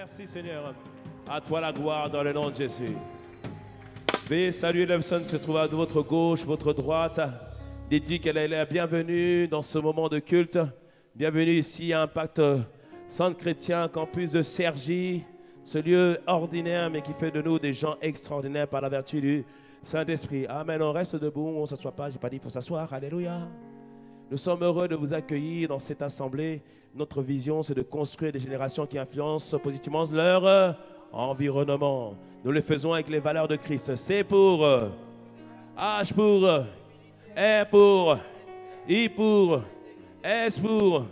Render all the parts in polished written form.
Merci Seigneur. À toi la gloire dans le nom de Jésus. Veuillez saluer la personne qui se trouve à votre gauche, votre droite. Dites-lui qu'elle est la bienvenue dans ce moment de culte. Bienvenue ici à Impact Centre Chrétien, campus de Cergy. Ce lieu ordinaire mais qui fait de nous des gens extraordinaires par la vertu du Saint-Esprit. Amen. On reste debout, on ne s'assoit pas. Je n'ai pas dit qu'il faut s'asseoir. Alléluia. Nous sommes heureux de vous accueillir dans cette assemblée. Notre vision, c'est de construire des générations qui influencent positivement leur environnement. Nous le faisons avec les valeurs de Christ. C pour H pour R pour I pour S pour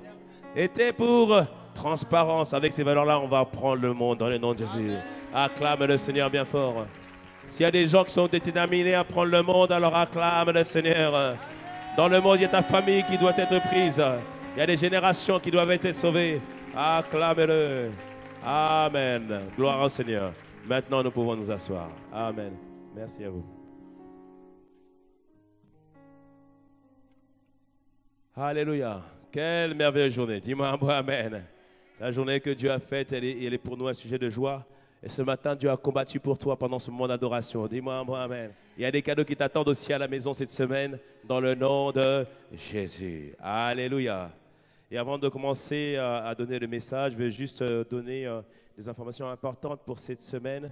et T pour transparence. Avec ces valeurs-là, on va prendre le monde dans le nom de Jésus. Acclame le Seigneur bien fort. S'il y a des gens qui sont déterminés à prendre le monde, alors acclame le Seigneur. Dans le monde, il y a ta famille qui doit être prise. Il y a des générations qui doivent être sauvées. Acclame-le. Amen. Gloire au Seigneur. Maintenant, nous pouvons nous asseoir. Amen. Merci à vous. Alléluia. Quelle merveilleuse journée. Dis-moi un mot, amen. La journée que Dieu a faite, elle est pour nous un sujet de joie. Et ce matin, Dieu a combattu pour toi pendant ce moment d'adoration. Dis-moi un mot, amen. Il y a des cadeaux qui t'attendent aussi à la maison cette semaine, dans le nom de Jésus. Alléluia. Et avant de commencer à donner le message, je vais juste donner des informations importantes pour cette semaine.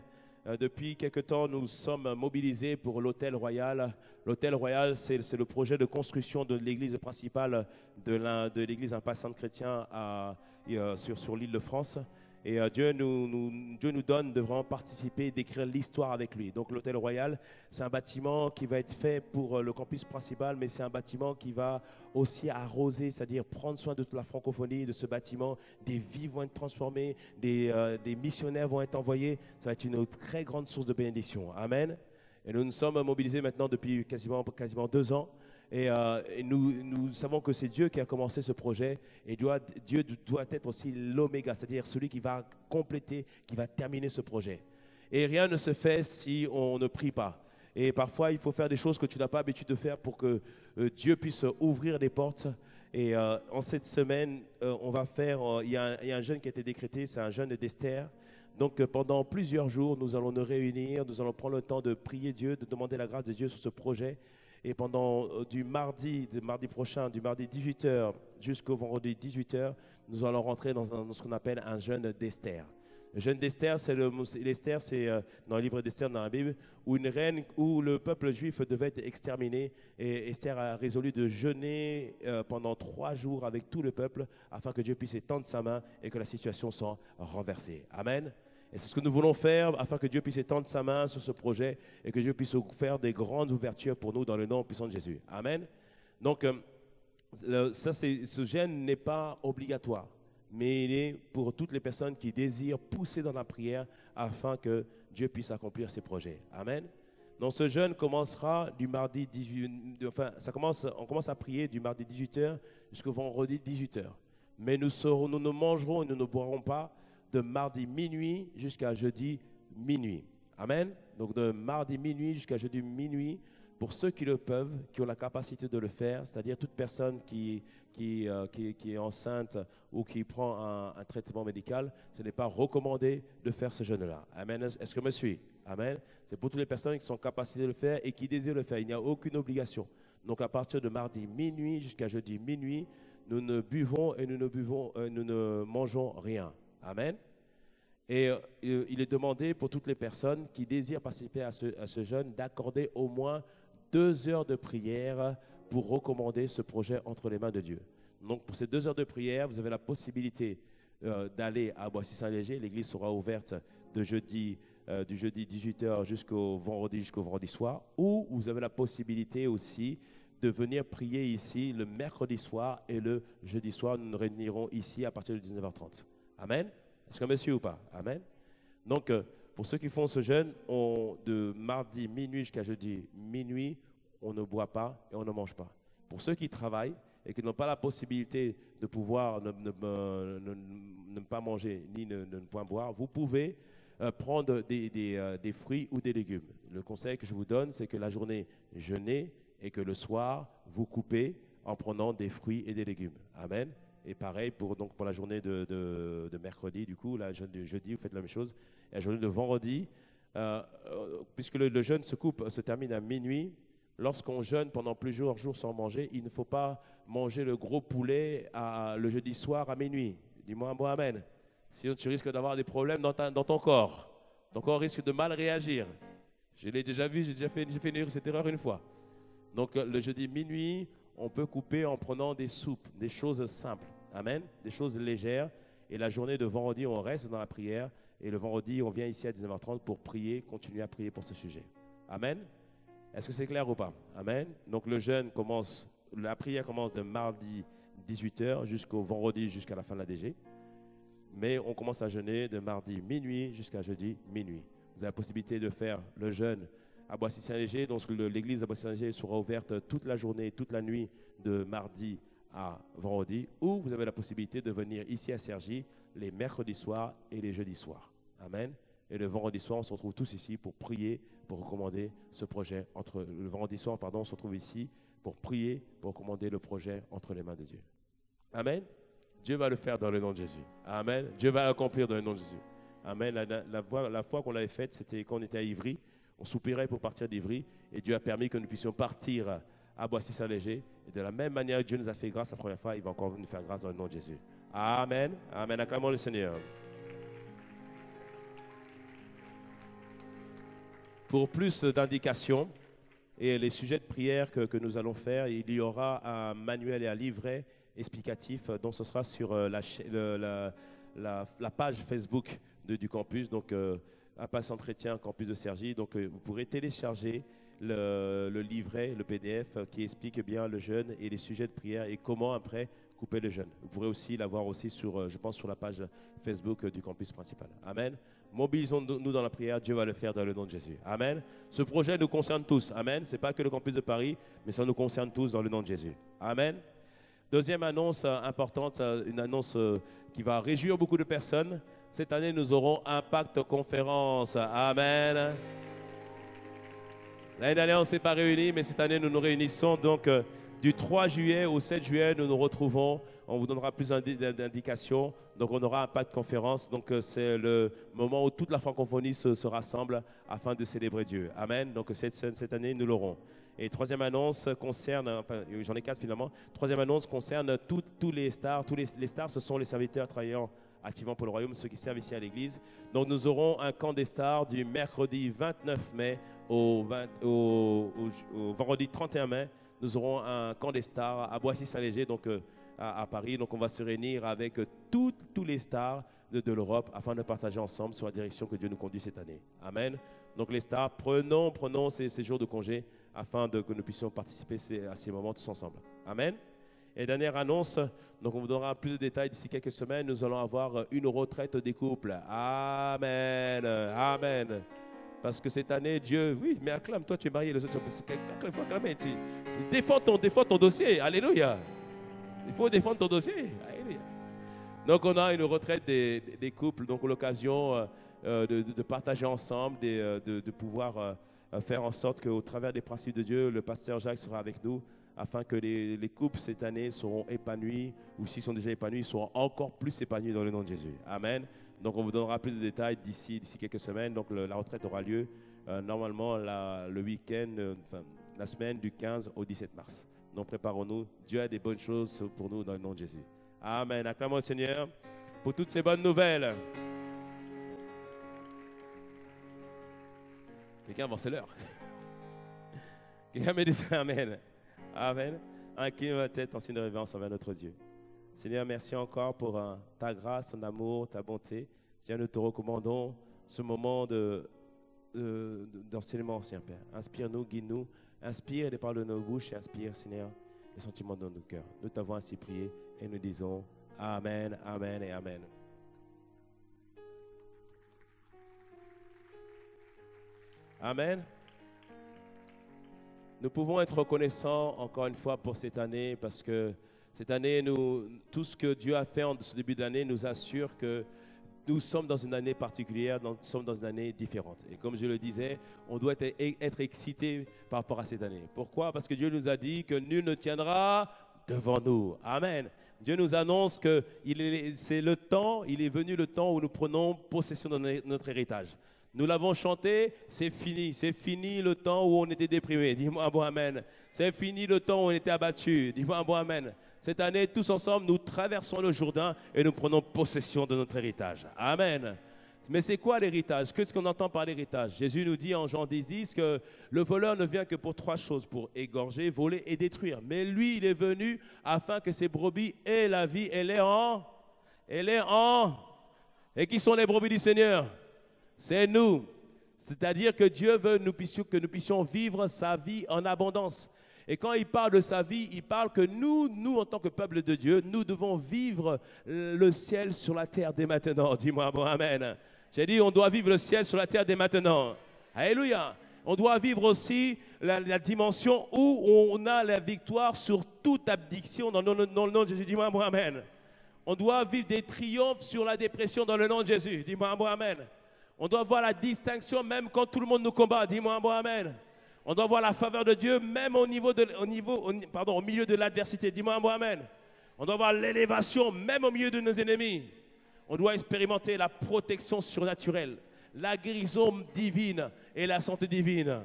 Depuis quelque temps, nous sommes mobilisés pour l'Hôtel Royal. L'Hôtel Royal, c'est le projet de construction de l'église principale de l'église Impact Centre Chrétien sur l'île de France. Et Dieu nous donne de vraiment participer, d'écrire l'histoire avec lui. Donc l'Hôtel Royal, c'est un bâtiment qui va être fait pour le campus principal, mais c'est un bâtiment qui va aussi arroser, c'est-à-dire prendre soin de toute la francophonie de ce bâtiment. Des vies vont être transformées, des missionnaires vont être envoyés. Ça va être une très grande source de bénédiction. Amen. Et nous nous sommes mobilisés maintenant depuis quasiment 2 ans. Et nous savons que c'est Dieu qui a commencé ce projet. Et Dieu doit être aussi l'oméga, c'est-à-dire celui qui va compléter, qui va terminer ce projet. Et rien ne se fait si on ne prie pas. Et parfois, il faut faire des choses que tu n'as pas l'habitude de faire pour que Dieu puisse ouvrir des portes. Et en cette semaine, on va faire, il y a un jeûne qui a été décrété, c'est un jeûne d'Esther. Donc pendant plusieurs jours, nous allons nous réunir, nous allons prendre le temps de prier Dieu, de demander la grâce de Dieu sur ce projet. Et pendant du mardi prochain, du mardi 18h jusqu'au vendredi 18h, nous allons rentrer dans ce qu'on appelle un jeûne d'Esther. Le jeûne d'Esther, l'Esther, c'est dans le livre d'Esther dans la Bible, où une reine, où le peuple juif devait être exterminé. Et Esther a résolu de jeûner pendant 3 jours avec tout le peuple, afin que Dieu puisse étendre sa main et que la situation soit renversée. Amen. Et c'est ce que nous voulons faire afin que Dieu puisse étendre sa main sur ce projet et que Dieu puisse faire des grandes ouvertures pour nous dans le nom puissant de Jésus. Amen. Donc, ce jeûne n'est pas obligatoire, mais il est pour toutes les personnes qui désirent pousser dans la prière afin que Dieu puisse accomplir ses projets. Amen. Donc, ce jeûne commencera du mardi 18, on commence à prier du mardi 18h jusqu'au vendredi 18h. Mais nous ne mangerons et nous ne boirons pas de mardi minuit jusqu'à jeudi minuit. Amen. Donc de mardi minuit jusqu'à jeudi minuit, pour ceux qui le peuvent, qui ont la capacité de le faire, c'est-à-dire toute personne qui est enceinte ou qui prend un traitement médical, ce n'est pas recommandé de faire ce jeûne-là. Amen. Est-ce que me suit? Amen. C'est pour toutes les personnes qui sont en capacité de le faire et qui désirent le faire. Il n'y a aucune obligation. Donc à partir de mardi minuit jusqu'à jeudi minuit, nous ne buvons et nous ne mangeons rien. Amen. Et il est demandé pour toutes les personnes qui désirent participer à ce jeûne d'accorder au moins 2 heures de prière pour recommander ce projet entre les mains de Dieu. Donc pour ces 2 heures de prière, vous avez la possibilité d'aller à Boissy-Saint-Léger. L'église sera ouverte du jeudi 18h jusqu'au vendredi soir. Ou vous avez la possibilité aussi de venir prier ici le mercredi soir et le jeudi soir. Nous nous réunirons ici à partir de 19h30. Amen. Est-ce que monsieur ou pas? Amen. Donc, pour ceux qui font ce jeûne, de mardi minuit jusqu'à jeudi minuit, on ne boit pas et on ne mange pas. Pour ceux qui travaillent et qui n'ont pas la possibilité de pouvoir ne pas manger ni ne pas boire, vous pouvez prendre des fruits ou des légumes. Le conseil que je vous donne, c'est que la journée, jeûnez et que le soir, vous coupez en prenant des fruits et des légumes. Amen. Et pareil donc pour la journée de mercredi, du coup, la journée de jeudi, vous faites la même chose. Et la journée de vendredi, puisque le jeûne se termine à minuit, lorsqu'on jeûne pendant plusieurs jours sans manger, il ne faut pas manger le gros poulet le jeudi soir à minuit. Dis-moi un bon amen. Sinon, tu risques d'avoir des problèmes dans ton corps. Ton corps risque de mal réagir. Je l'ai déjà vu, j'ai fait cette erreur une fois. Donc, le jeudi minuit, on peut couper en prenant des soupes, des choses simples. Amen. Des choses légères. Et la journée de vendredi, on reste dans la prière. Et le vendredi, on vient ici à 19h30 pour prier, continuer à prier pour ce sujet. Amen. Est-ce que c'est clair ou pas? Amen. Donc le jeûne commence, la prière commence de mardi 18h jusqu'au vendredi, jusqu'à la fin de la DG. Mais on commence à jeûner de mardi minuit jusqu'à jeudi minuit. Vous avez la possibilité de faire le jeûne à Boissy-Saint-Léger. Donc l'église à Boissy-Saint-Léger sera ouverte toute la journée, toute la nuit de mardi à vendredi. Ou vous avez la possibilité de venir ici à Cergy les mercredis soirs et les jeudis soirs. Amen. Et le vendredi soir, on se retrouve tous ici pour prier, pour recommander ce projet. Le vendredi soir, on se retrouve ici pour prier, pour recommander le projet entre les mains de Dieu. Amen. Dieu va le faire dans le nom de Jésus. Amen. Dieu va l'accomplir dans le nom de Jésus. Amen. La fois qu'on l'avait faite, c'était quand on était à Ivry. On soupirait pour partir d'Ivry. Et Dieu a permis que nous puissions partir à Boissy-Saint-Léger. Et de la même manière que Dieu nous a fait grâce la première fois, il va encore nous faire grâce dans le nom de Jésus. Amen. Amen. Acclamons le Seigneur. Pour plus d'indications et les sujets de prière que nous allons faire, il y aura un manuel et un livret explicatif dont ce sera sur la page Facebook du campus, donc un passe entretien campus de Cergy. Donc vous pourrez télécharger le livret, le PDF qui explique bien le jeûne et les sujets de prière et comment après couper le jeûne. Vous pourrez aussi l'avoir aussi sur, je pense, sur la page Facebook du campus principal. Amen. Mobilisons-nous dans la prière, Dieu va le faire dans le nom de Jésus. Amen. Ce projet nous concerne tous. Amen. Ce n'est pas que le campus de Paris, mais ça nous concerne tous dans le nom de Jésus. Amen. Deuxième annonce importante, une annonce qui va réjouir beaucoup de personnes. Cette année, nous aurons Impact Conférence. Amen. L'année dernière, on ne s'est pas réunis, mais cette année, nous nous réunissons donc du 3 juillet au 7 juillet, nous nous retrouvons. On vous donnera plus d'indications. Donc, on aura Impact Conférence. Donc, c'est le moment où toute la francophonie se rassemble afin de célébrer Dieu. Amen. Donc, cette année, nous l'aurons. Et troisième annonce concerne, enfin, j'en ai 4 finalement. Troisième annonce concerne tous les stars. Tous les stars, ce sont les serviteurs travaillant activement pour le royaume, ceux qui servent ici à l'église. Donc, nous aurons un camp des stars du mercredi 29 mai au vendredi 31 mai. Nous aurons un camp des stars à Boissy-Saint-Léger, donc à Paris. Donc, on va se réunir avec tous les stars de l'Europe afin de partager ensemble sur la direction que Dieu nous conduit cette année. Amen. Donc, les stars, prenons ces jours de congé afin que nous puissions participer à ces moments tous ensemble. Amen. Et dernière annonce, donc on vous donnera plus de détails d'ici quelques semaines. Nous allons avoir une retraite des couples. Amen. Amen. Parce que cette année, Dieu, oui, mais acclame, toi tu es marié, les autres, acclame, défends ton dossier, alléluia. Il faut défendre ton dossier, alléluia. Donc on a une retraite des couples, donc l'occasion de partager ensemble, de pouvoir faire en sorte qu'au travers des principes de Dieu, le pasteur Jacques sera avec nous, afin que les couples cette année seront épanouis, ou s'ils sont déjà épanouis, ils seront encore plus épanouis dans le nom de Jésus. Amen. Donc on vous donnera plus de détails d'ici quelques semaines. Donc la retraite aura lieu normalement le week-end, la semaine du 15 au 17 mars. Donc préparons-nous. Dieu a des bonnes choses pour nous dans le nom de Jésus. Amen. Acclamons le Seigneur pour toutes ces bonnes nouvelles. Quelqu'un avance l'heure. Quelqu'un me dit Amen. Amen. Incline la tête en signe de révérence envers notre Dieu. Seigneur, merci encore pour ta grâce, ton amour, ta bonté. Seigneur, nous te recommandons ce moment d'enseignement, Seigneur Père. Inspire-nous, guide-nous, inspire les paroles de nos bouches et inspire, Seigneur, les sentiments de nos cœurs. Nous t'avons ainsi prié et nous disons Amen, Amen et Amen. Amen. Nous pouvons être reconnaissants encore une fois pour cette année parce que cette année, tout ce que Dieu a fait en ce début d'année nous assure que nous sommes dans une année particulière, nous sommes dans une année différente. Et comme je le disais, on doit être excité par rapport à cette année. Pourquoi? Parce que Dieu nous a dit que nul ne tiendra devant nous. Amen. Dieu nous annonce que c'est le temps, il est venu le temps où nous prenons possession de notre héritage. Nous l'avons chanté, c'est fini le temps où on était déprimé. Dis-moi un bon amen. C'est fini le temps où on était abattu. Dis-moi un bon amen. Cette année, tous ensemble, nous traversons le Jourdain et nous prenons possession de notre héritage. Amen. Mais c'est quoi l'héritage? Qu'est-ce qu'on entend par l'héritage? Jésus nous dit en Jean 10 que le voleur ne vient que pour 3 choses, pour égorger, voler et détruire. Mais lui, il est venu afin que ses brebis aient la vie. Elle est en. Et qui sont les brebis du Seigneur? C'est nous. C'est-à-dire que Dieu veut que nous puissions vivre sa vie en abondance. Et quand il parle de sa vie, il parle que nous en tant que peuple de Dieu, nous devons vivre le ciel sur la terre dès maintenant. Dis-moi bon amen. J'ai dit, on doit vivre le ciel sur la terre dès maintenant. Alléluia. On doit vivre aussi la dimension où on a la victoire sur toute abdiction dans le nom de Jésus. Dis-moi bon amen. On doit vivre des triomphes sur la dépression dans le nom de Jésus. Dis-moi bon amen. On doit voir la distinction même quand tout le monde nous combat. Dis-moi un bon amen. On doit voir la faveur de Dieu même au milieu de l'adversité. Dis-moi un bon amen. On doit voir l'élévation même au milieu de nos ennemis. On doit expérimenter la protection surnaturelle, la guérison divine et la santé divine.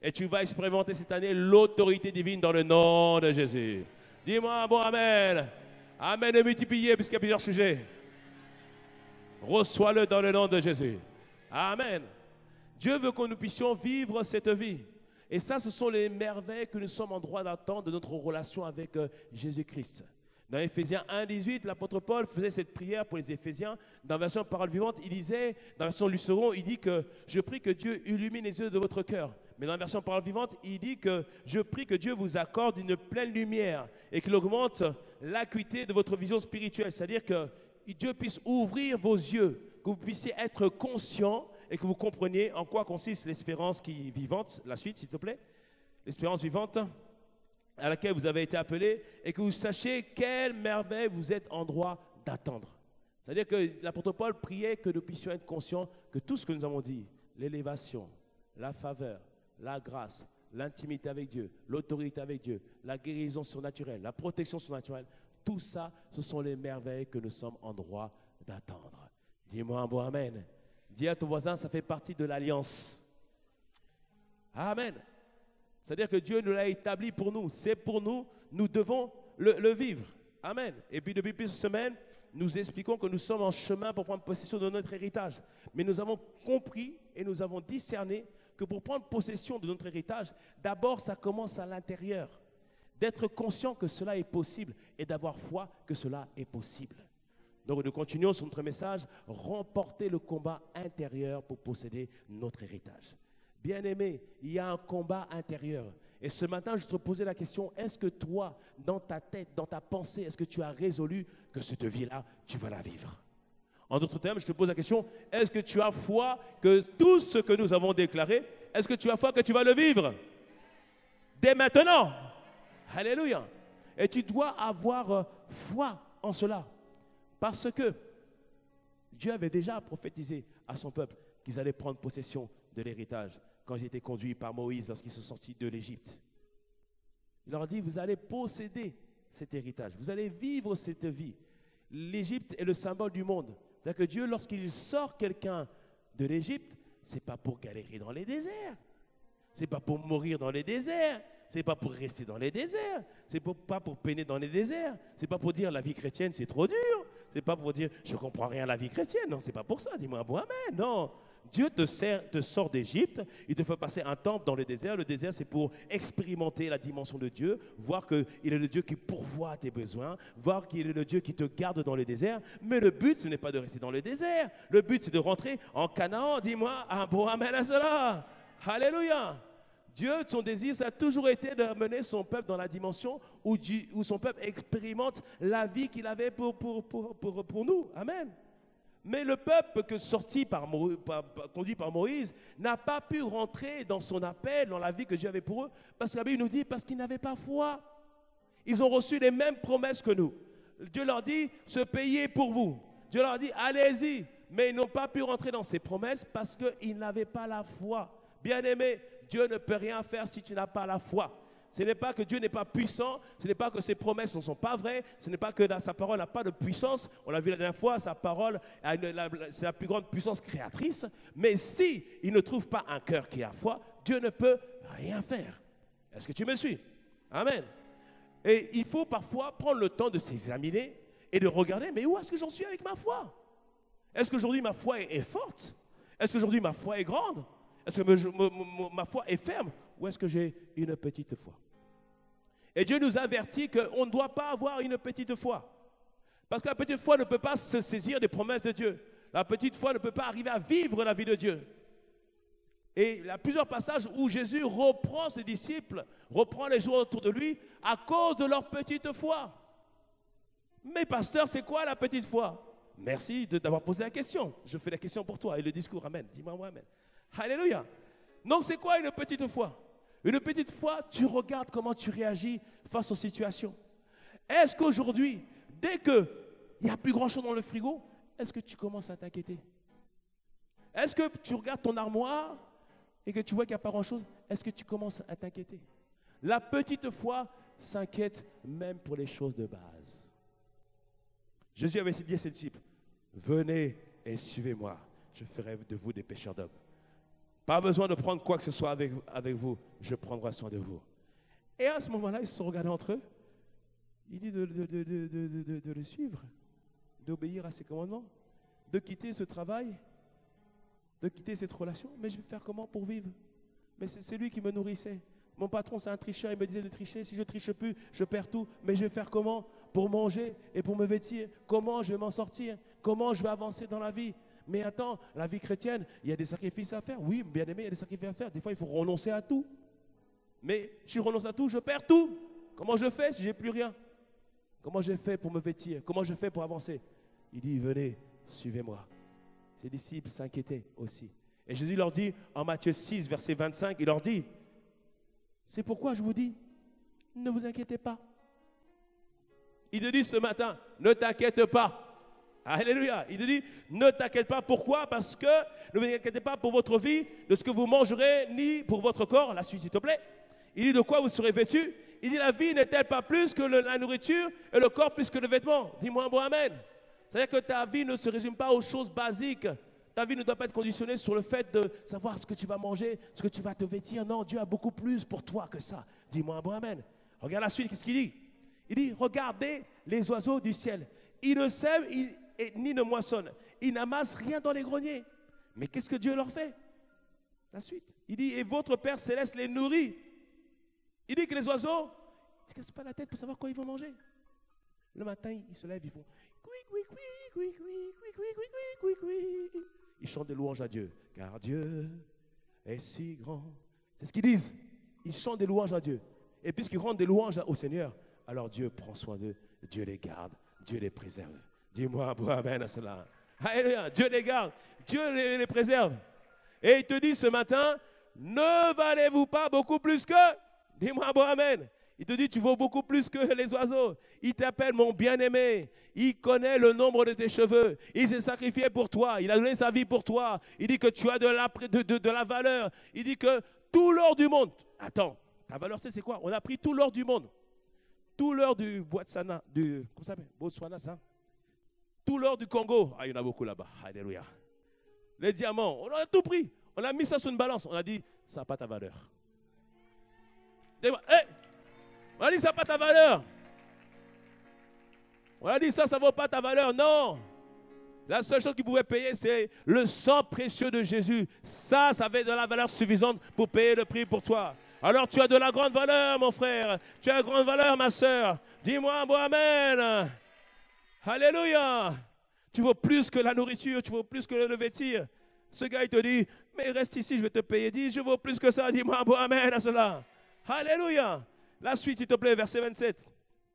Et tu vas expérimenter cette année l'autorité divine dans le nom de Jésus. Dis-moi un bon amen. Amen et multiplié puisqu'il y a plusieurs sujets. Reçois-le dans le nom de Jésus. Amen. Dieu veut que nous puissions vivre cette vie. Et ça, ce sont les merveilles que nous sommes en droit d'attendre de notre relation avec Jésus-Christ. Dans Éphésiens 1,18, l'apôtre Paul faisait cette prière pour les Éphésiens. Dans la version Parole vivante, il disait, dans la version Luceron, il dit que je prie que Dieu illumine les yeux de votre cœur. Mais dans la version Parole vivante, il dit que je prie que Dieu vous accorde une pleine lumière et qu'il augmente l'acuité de votre vision spirituelle. C'est-à-dire que Dieu puisse ouvrir vos yeux, que vous puissiez être conscient et que vous compreniez en quoi consiste l'espérance qui vivante. La suite, s'il te plaît. L'espérance vivante à laquelle vous avez été appelés et que vous sachiez quelle merveille vous êtes en droit d'attendre. C'est-à-dire que l'apôtre Paul priait que nous puissions être conscients que tout ce que nous avons dit, l'élévation, la faveur, la grâce, l'intimité avec Dieu, l'autorité avec Dieu, la guérison surnaturelle, la protection surnaturelle, tout ça, ce sont les merveilles que nous sommes en droit d'attendre. Dis-moi un bon amen. Dis à ton voisin, ça fait partie de l'alliance. Amen. C'est-à-dire que Dieu nous l'a établi pour nous. C'est pour nous, nous devons le vivre. Amen. Et puis depuis plusieurs semaines, nous expliquons que nous sommes en chemin pour prendre possession de notre héritage. Mais nous avons compris et nous avons discerné que pour prendre possession de notre héritage, d'abord ça commence à l'intérieur. D'être conscient que cela est possible et d'avoir foi que cela est possible. Donc nous continuons sur notre message, remporter le combat intérieur pour posséder notre héritage. Bien-aimé, il y a un combat intérieur. Et ce matin, je te posais la question, est-ce que toi, dans ta tête, dans ta pensée, est-ce que tu as résolu que cette vie-là, tu vas la vivre? En d'autres termes, je te pose la question, est-ce que tu as foi que tout ce que nous avons déclaré, est-ce que tu as foi que tu vas le vivre? Dès maintenant. Alléluia. Et tu dois avoir foi en cela. Parce que Dieu avait déjà prophétisé à son peuple qu'ils allaient prendre possession de l'héritage quand ils étaient conduits par Moïse lorsqu'ils sont sortis de l'Égypte. Il leur a dit, vous allez posséder cet héritage, vous allez vivre cette vie. L'Égypte est le symbole du monde. C'est-à-dire que Dieu, lorsqu'il sort quelqu'un de l'Égypte, ce n'est pas pour galérer dans les déserts, ce n'est pas pour mourir dans les déserts, ce n'est pas pour rester dans les déserts, ce n'est pas pour peiner dans les déserts, ce n'est pas pour dire la vie chrétienne c'est trop dur, ce n'est pas pour dire je ne comprends rien à la vie chrétienne, non, ce n'est pas pour ça, dis-moi un bon amen, non. Dieu te sort d'Égypte, il te fait passer un temps dans le désert c'est pour expérimenter la dimension de Dieu, voir qu'il est le Dieu qui pourvoit à tes besoins, voir qu'il est le Dieu qui te garde dans le désert, mais le but ce n'est pas de rester dans le désert, le but c'est de rentrer en Canaan, dis-moi un bon amen à cela, alléluia. Dieu, son désir, ça a toujours été d'amener son peuple dans la dimension où son peuple expérimente la vie qu'il avait pour nous. Amen. Mais le peuple conduit par Moïse n'a pas pu rentrer dans son appel, dans la vie que Dieu avait pour eux, parce que la Bible nous dit, parce qu'ils n'avaient pas foi. Ils ont reçu les mêmes promesses que nous. Dieu leur dit, ce pays est pour vous. Dieu leur dit, allez-y. Mais ils n'ont pas pu rentrer dans ces promesses parce qu'ils n'avaient pas la foi. Bien-aimé, Dieu ne peut rien faire si tu n'as pas la foi. Ce n'est pas que Dieu n'est pas puissant, ce n'est pas que ses promesses ne sont pas vraies, ce n'est pas que sa parole n'a pas de puissance. On l'a vu la dernière fois, sa parole, c'est la plus grande puissance créatrice. Mais si il ne trouve pas un cœur qui a foi, Dieu ne peut rien faire. Est-ce que tu me suis? Amen. Et il faut parfois prendre le temps de s'examiner et de regarder, mais où est-ce que j'en suis avec ma foi? Est-ce qu'aujourd'hui ma foi est forte? Est-ce qu'aujourd'hui ma foi est grande? Est-ce que ma foi est ferme? Ou est-ce que j'ai une petite foi? Et Dieu nous avertit qu'on ne doit pas avoir une petite foi. Parce que la petite foi ne peut pas se saisir des promesses de Dieu. La petite foi ne peut pas arriver à vivre la vie de Dieu. Et il y a plusieurs passages où Jésus reprend ses disciples, reprend les gens autour de lui à cause de leur petite foi. Mais pasteur, c'est quoi la petite foi? Merci d'avoir posé la question. Je fais la question pour toi et le discours. Amen. Dis-moi amen. Alléluia. Donc c'est quoi une petite foi? Une petite foi, tu regardes comment tu réagis face aux situations. Est-ce qu'aujourd'hui, dès qu'il n'y a plus grand-chose dans le frigo, est-ce que tu commences à t'inquiéter? Est-ce que tu regardes ton armoire et que tu vois qu'il n'y a pas grand-chose? Est-ce que tu commences à t'inquiéter? La petite foi s'inquiète même pour les choses de base. Jésus avait dit à ses disciples, venez et suivez-moi, je ferai de vous des pêcheurs d'hommes. Pas besoin de prendre quoi que ce soit avec vous, je prendrai soin de vous. Et à ce moment-là, ils se sont regardés entre eux. Il dit de le suivre, d'obéir à ses commandements, de quitter ce travail, de quitter cette relation. Mais je vais faire comment pour vivre? Mais c'est lui qui me nourrissait. Mon patron, c'est un tricheur, il me disait de tricher. Si je ne triche plus, je perds tout. Mais je vais faire comment pour manger et pour me vêtir? Comment je vais m'en sortir? Comment je vais avancer dans la vie? Mais attends, la vie chrétienne, il y a des sacrifices à faire. Oui, bien aimé, il y a des sacrifices à faire. Des fois, il faut renoncer à tout. Mais si je renonce à tout, je perds tout. Comment je fais si je n'ai plus rien? Comment je fais pour me vêtir? Comment je fais pour avancer? Il dit, venez, suivez-moi. Ses disciples s'inquiétaient aussi. Et Jésus leur dit, en Matthieu 6, verset 25, il leur dit, c'est pourquoi je vous dis, ne vous inquiétez pas. Il te dit ce matin, ne t'inquiète pas. Alléluia. Il te dit, ne t'inquiète pas. Pourquoi? Parce que ne vous inquiétez pas pour votre vie, de ce que vous mangerez, ni pour votre corps. La suite, s'il te plaît. Il dit, de quoi vous serez vêtus? Il dit, la vie n'est-elle pas plus que la nourriture et le corps plus que le vêtement? Dis-moi un bon amen. C'est-à-dire que ta vie ne se résume pas aux choses basiques. Ta vie ne doit pas être conditionnée sur le fait de savoir ce que tu vas manger, ce que tu vas te vêtir. Non, Dieu a beaucoup plus pour toi que ça. Dis-moi un bon amen. Regarde la suite, qu'est-ce qu'il dit? Il dit, regardez les oiseaux du ciel. Ils ne sèment ni ne moissonnent. Ils n'amassent rien dans les greniers. Mais qu'est-ce que Dieu leur fait? La suite. Il dit, et votre Père Céleste les nourrit. Il dit que les oiseaux, ils ne se cassent pas la tête pour savoir quoi ils vont manger. Le matin, ils se lèvent, ils font ils chantent des louanges à Dieu. Car Dieu est si grand. C'est ce qu'ils disent. Ils chantent des louanges à Dieu. Et puisqu'ils rendent des louanges au Seigneur, alors Dieu prend soin d'eux. Dieu les garde. Dieu les préserve. Dis-moi, bon amen à cela. Alléluia. Dieu les garde. Dieu les préserve. Et il te dit ce matin, ne valez-vous pas beaucoup plus que? Dis-moi, bon amen. Il te dit, tu vaux beaucoup plus que les oiseaux. Il t'appelle mon bien-aimé. Il connaît le nombre de tes cheveux. Il s'est sacrifié pour toi. Il a donné sa vie pour toi. Il dit que tu as de la valeur. Il dit que tout l'or du monde. Attends, ta valeur, c'est quoi? On a pris tout l'or du monde. Tout l'or du Botswana, comment ça s'appelle? Botswana, ça? Tout l'or du Congo. Ah, il y en a beaucoup là-bas. Alléluia. Les diamants, on a tout pris. On a mis ça sur une balance. On a dit, ça n'a pas ta valeur. Hey! On a dit, ça n'a pas ta valeur. On a dit, ça ne vaut pas ta valeur. Non. La seule chose qui pouvait payer, c'est le sang précieux de Jésus. Ça avait de la valeur suffisante pour payer le prix pour toi. Alors tu as de la grande valeur, mon frère. Tu as de la grande valeur, ma soeur. Dis-moi un bon amen. Alléluia. Tu vaux plus que la nourriture, tu vaux plus que le vêtir. Ce gars, il te dit, mais reste ici, je vais te payer. Dis, je vaux plus que ça. Dis-moi un bon amen à cela. Alléluia. La suite, s'il te plaît, verset 27.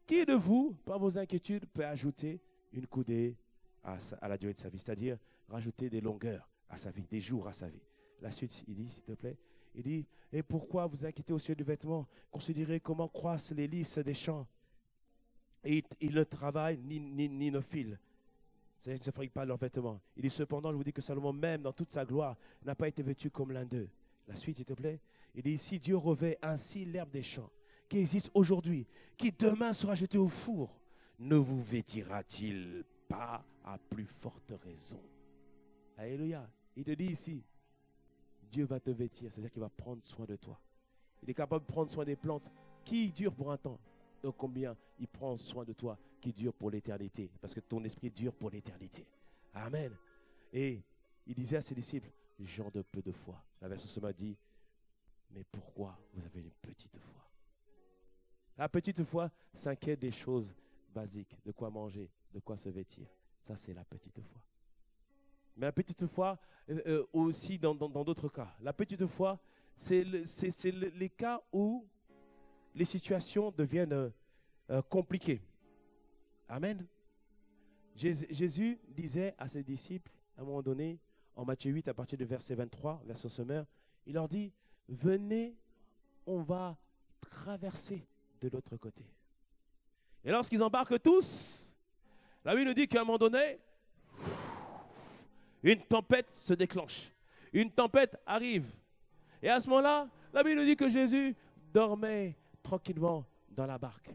Qui de vous, par vos inquiétudes, peut ajouter une coudée à la durée de sa vie? C'est-à-dire, rajouter des longueurs à sa vie, des jours à sa vie. La suite, il dit, s'il te plaît, il dit, et pourquoi vous inquiétez au sujet du vêtement? Considérez comment croissent les lys des champs. Et ils ne travaillent ni ne filent. Ils ne se fabriquent pas leurs vêtements. Il dit, cependant, je vous dis que Salomon, même dans toute sa gloire, n'a pas été vêtu comme l'un d'eux. La suite, s'il te plaît. Il dit, si Dieu revêt ainsi l'herbe des champs, qui existe aujourd'hui, qui demain sera jeté au four, ne vous vêtira-t-il pas à plus forte raison? Alléluia. Il te dit ici, Dieu va te vêtir, c'est-à-dire qu'il va prendre soin de toi. Il est capable de prendre soin des plantes qui durent pour un temps. Et combien il prend soin de toi qui dure pour l'éternité. Parce que ton esprit dure pour l'éternité. Amen. Et il disait à ses disciples, gens de peu de foi. La version ce m'a dit, mais pourquoi vous avez une petite foi? La petite foi s'inquiète des choses basiques, de quoi manger, de quoi se vêtir. Ça, c'est la petite foi. Mais la petite foi, aussi dans d'autres cas. La petite foi, c'est les cas où les situations deviennent compliquées. Amen. Jésus disait à ses disciples, à un moment donné, en Matthieu 8, à partir du verset 23, verset sommaire, il leur dit, venez, on va traverser de l'autre côté. Et lorsqu'ils embarquent tous, la Bible nous dit qu'à un moment donné, une tempête se déclenche. Une tempête arrive. Et à ce moment-là, la Bible nous dit que Jésus dormait tranquillement dans la barque.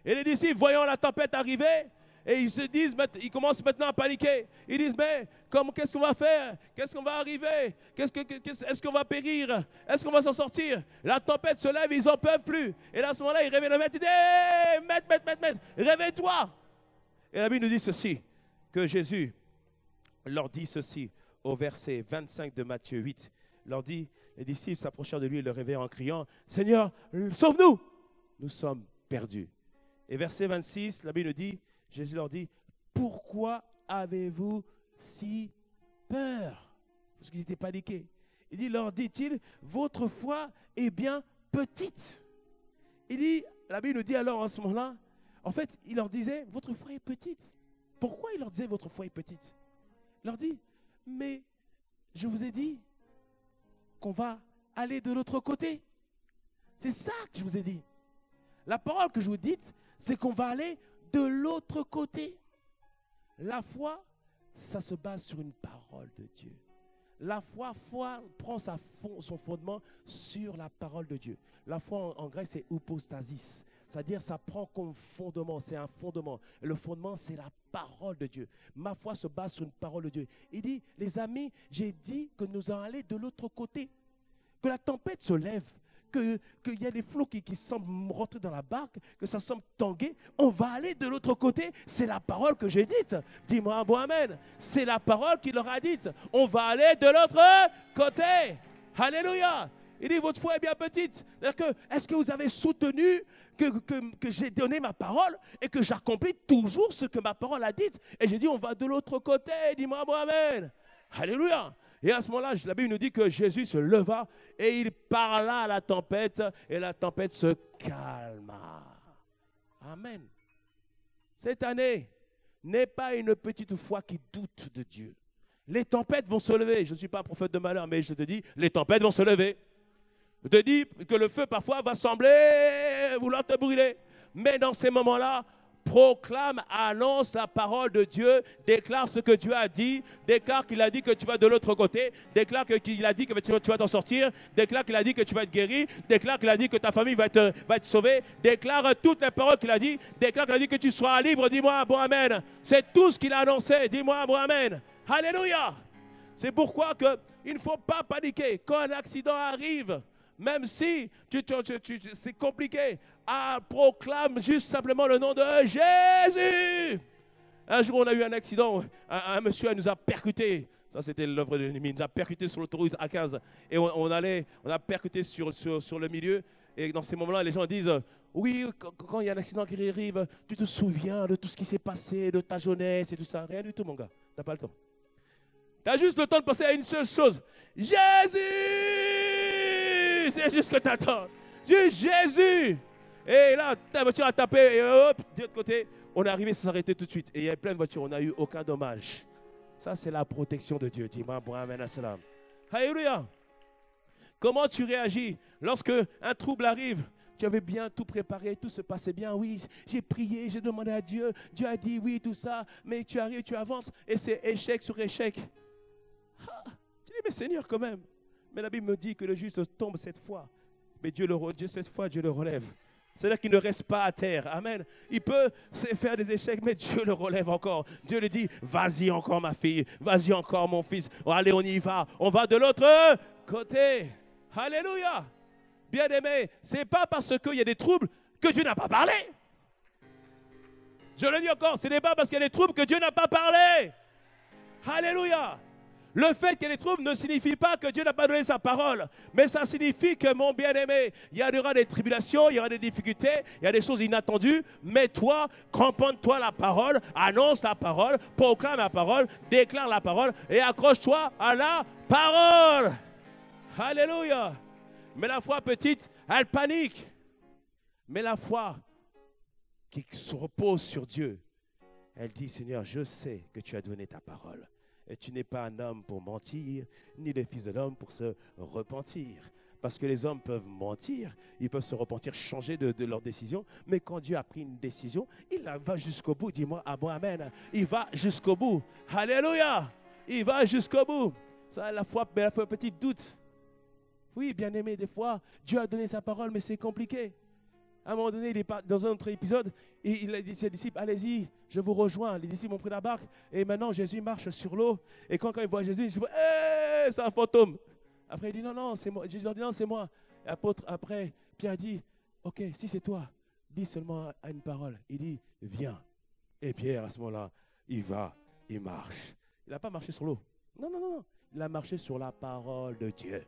Et les disciples, voyant la tempête arriver, et ils se disent, ils commencent maintenant à paniquer. Ils disent, mais qu'est-ce qu'on va faire? Qu'est-ce qu'on va arriver? Est-ce qu'on va périr? Est-ce qu'on va s'en sortir? La tempête se lève, ils n'en peuvent plus. Et là, à ce moment-là, ils réveillent le maître. Ils disent, hey, maître, réveille-toi. Et la Bible nous dit ceci, que Jésus leur dit ceci au verset 25 de Matthieu 8. Leur dit, les disciples s'approchèrent de lui et le réveillèrent en criant, Seigneur, sauve-nous, nous sommes perdus. Et verset 26, la Bible dit, Jésus leur dit, pourquoi avez-vous si peur? Parce qu'ils étaient paniqués. Il dit, leur dit-il, votre foi est bien petite. Il dit, la Bible nous dit alors en ce moment-là, en fait, il leur disait, votre foi est petite. Pourquoi il leur disait, votre foi est petite? Il leur dit, mais je vous ai dit qu'on va aller de l'autre côté. C'est ça que je vous ai dit. La parole que je vous dis, c'est qu'on va aller de l'autre côté. La foi, ça se base sur une parole de Dieu. La foi prend son fondement sur la parole de Dieu. La foi en grec, c'est hypostasis. C'est-à-dire, ça prend comme fondement, c'est un fondement. Et le fondement, c'est la parole de Dieu. Ma foi se base sur une parole de Dieu. Il dit, les amis, j'ai dit que nous allons aller de l'autre côté. Que la tempête se lève. Qu'il y a des flots qui semblent rentrer dans la barque, que ça semble tanguer, on va aller de l'autre côté. C'est la parole que j'ai dite. Dis-moi un bon amen. C'est la parole qu'il leur a dite. On va aller de l'autre côté. Alléluia. Il dit, votre foi est bien petite. Est-ce que vous avez soutenu que j'ai donné ma parole et que j'accomplis toujours ce que ma parole a dit? Et j'ai dit, on va de l'autre côté. Dis-moi un bon amen. Alléluia. Et à ce moment-là, la Bible nous dit que Jésus se leva et il parla à la tempête et la tempête se calma. Amen. Cette année n'est pas une petite foi qui doute de Dieu. Les tempêtes vont se lever. Je ne suis pas un prophète de malheur, mais je te dis, les tempêtes vont se lever. Je te dis que le feu parfois va sembler vouloir te brûler. Mais dans ces moments-là, proclame, annonce la parole de Dieu, déclare ce que Dieu a dit, déclare qu'il a dit que tu vas de l'autre côté, déclare qu'il a dit que tu vas t'en sortir, déclare qu'il a dit que tu vas être guéri, déclare qu'il a dit que ta famille va être sauvée, déclare toutes les paroles qu'il a dit, déclare qu'il a dit que tu seras libre, dis-moi un bon amen. C'est tout ce qu'il a annoncé, dis-moi un bon amen. Alléluia. C'est pourquoi il ne faut pas paniquer quand un accident arrive. Même si c'est compliqué, proclame juste simplement le nom de Jésus. Un jour, on a eu un accident. Un monsieur nous a percuté. Ça, c'était l'œuvre de l'ennemi. Il nous a percuté sur l'autoroute A15. Et on a percuté sur le milieu. Et dans ces moments-là, les gens disent, oui, quand il y a un accident qui arrive, tu te souviens de tout ce qui s'est passé, de ta jeunesse et tout ça. Rien du tout, mon gars. Tu n'as pas le temps. Tu as juste le temps de penser à une seule chose. Jésus! C'est juste ce que tu attends. Jésus. Et là, ta voiture a tapé et hop, de l'autre côté, on est arrivé, ça s'est arrêté tout de suite. Et il y a plein de voitures, on n'a eu aucun dommage. Ça, c'est la protection de Dieu. Dis-moi, bon, amen, assalam. Alléluia. Comment tu réagis lorsque un trouble arrive? Tu avais bien tout préparé, tout se passait bien. Oui, j'ai prié, j'ai demandé à Dieu. Dieu a dit oui, tout ça. Mais tu arrives, tu avances et c'est échec sur échec. Tu dis, mais Seigneur, quand même. Mais la Bible me dit que le juste tombe cette fois. Mais cette fois, Dieu le relève. C'est-à-dire qu'il ne reste pas à terre. Amen. Il peut faire des échecs, mais Dieu le relève encore. Dieu lui dit, vas-y encore ma fille, vas-y encore mon fils. Allez, on y va. On va de l'autre côté. Alléluia. Bien-aimé, ce n'est pas parce qu'il y a des troubles que Dieu n'a pas parlé. Je le dis encore, ce n'est pas parce qu'il y a des troubles que Dieu n'a pas parlé. Alléluia. Le fait qu'il y ait des troubles ne signifie pas que Dieu n'a pas donné sa parole. Mais ça signifie que, mon bien-aimé, il y aura des tribulations, il y aura des difficultés, il y a des choses inattendues. Mais toi, cramponne-toi la parole, annonce la parole, proclame la parole, déclare la parole et accroche-toi à la parole. Alléluia. Mais la foi petite, elle panique. Mais la foi qui se repose sur Dieu, elle dit, Seigneur, je sais que tu as donné ta parole. Et tu n'es pas un homme pour mentir, ni le fils de l'homme pour se repentir. Parce que les hommes peuvent mentir, ils peuvent se repentir, changer de leur décision. Mais quand Dieu a pris une décision, il la va jusqu'au bout. Dis-moi, ah bon, amen. Il va jusqu'au bout. Alléluia. Il va jusqu'au bout. Ça, la foi petite doute. Oui, bien aimé, des fois, Dieu a donné sa parole, mais c'est compliqué. À un moment donné, il est dans un autre épisode, il a dit à ses disciples, allez-y, je vous rejoins. Les disciples ont pris la barque et maintenant Jésus marche sur l'eau. Et quand il voit Jésus, il se dit, hey, c'est un fantôme. Après, il dit, non, c'est moi. Jésus dit, non, c'est moi. Et après, Pierre dit, ok, si c'est toi, dis seulement une parole. Il dit, viens. Et Pierre, à ce moment-là, il va, il marche. Il n'a pas marché sur l'eau. Non. Il a marché sur la parole de Dieu.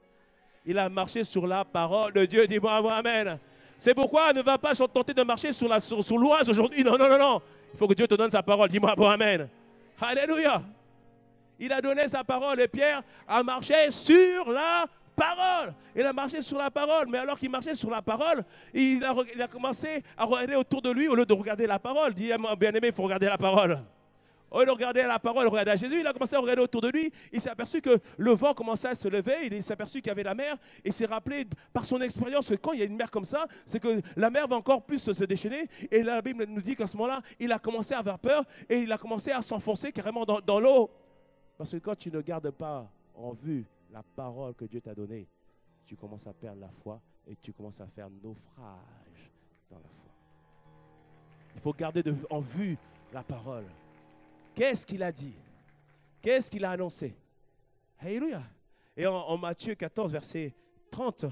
Il a marché sur la parole de Dieu. Dis-moi, amen. C'est pourquoi ne va pas tenter de marcher sur l'oise aujourd'hui. Non. Il faut que Dieu te donne sa parole. Dis-moi, bon, amen. Alléluia. Il a donné sa parole et Pierre a marché sur la parole. Il a marché sur la parole. Mais alors qu'il marchait sur la parole, il a commencé à regarder autour de lui au lieu de regarder la parole. Dis, bien aimé, il faut regarder la parole. Au lieu de regarder la parole, regarder à Jésus, il a commencé à regarder autour de lui. Il s'est aperçu que le vent commençait à se lever. Il s'est aperçu qu'il y avait la mer. Il s'est rappelé par son expérience que quand il y a une mer comme ça, c'est que la mer va encore plus se déchaîner. Et la Bible nous dit qu'à ce moment-là, il a commencé à avoir peur et il a commencé à s'enfoncer carrément dans l'eau. Parce que quand tu ne gardes pas en vue la parole que Dieu t'a donnée, tu commences à perdre la foi et tu commences à faire naufrage dans la foi. Il faut garder en vue la parole. Qu'est-ce qu'il a dit? Qu'est-ce qu'il a annoncé? Alléluia. Et en Matthieu 14, verset 30,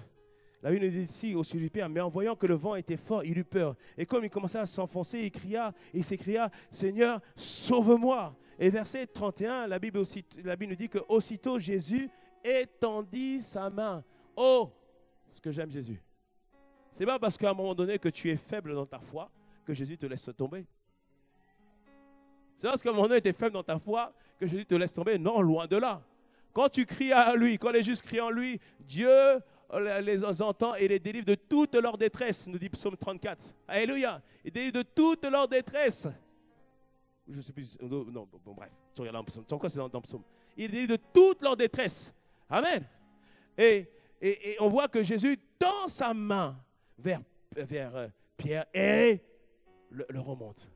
la Bible nous dit ici au sujet du Père, mais en voyant que le vent était fort, il eut peur. Et comme il commençait à s'enfoncer, il s'écria, Seigneur, sauve-moi. Et verset 31, la Bible nous dit que aussitôt Jésus étendit sa main. Oh, ce que j'aime Jésus. C'est pas parce qu'à un moment donné que tu es faible dans ta foi que Jésus te laisse tomber. C'est parce qu'à un moment donné, tu es faible dans ta foi que Jésus te laisse tomber. Non, loin de là. Quand tu cries à lui, quand les justes crient en lui, Dieu les entend et les délivre de toute leur détresse, nous dit Psaume 34. Alléluia. Il délivre de toute leur détresse. Je ne sais plus. Non, bon, bref. Tu regardes dans Psaume. C'est dans Psaume. Il délivre de toute leur détresse. Amen. Et on voit que Jésus tend sa main vers Pierre et le remonte.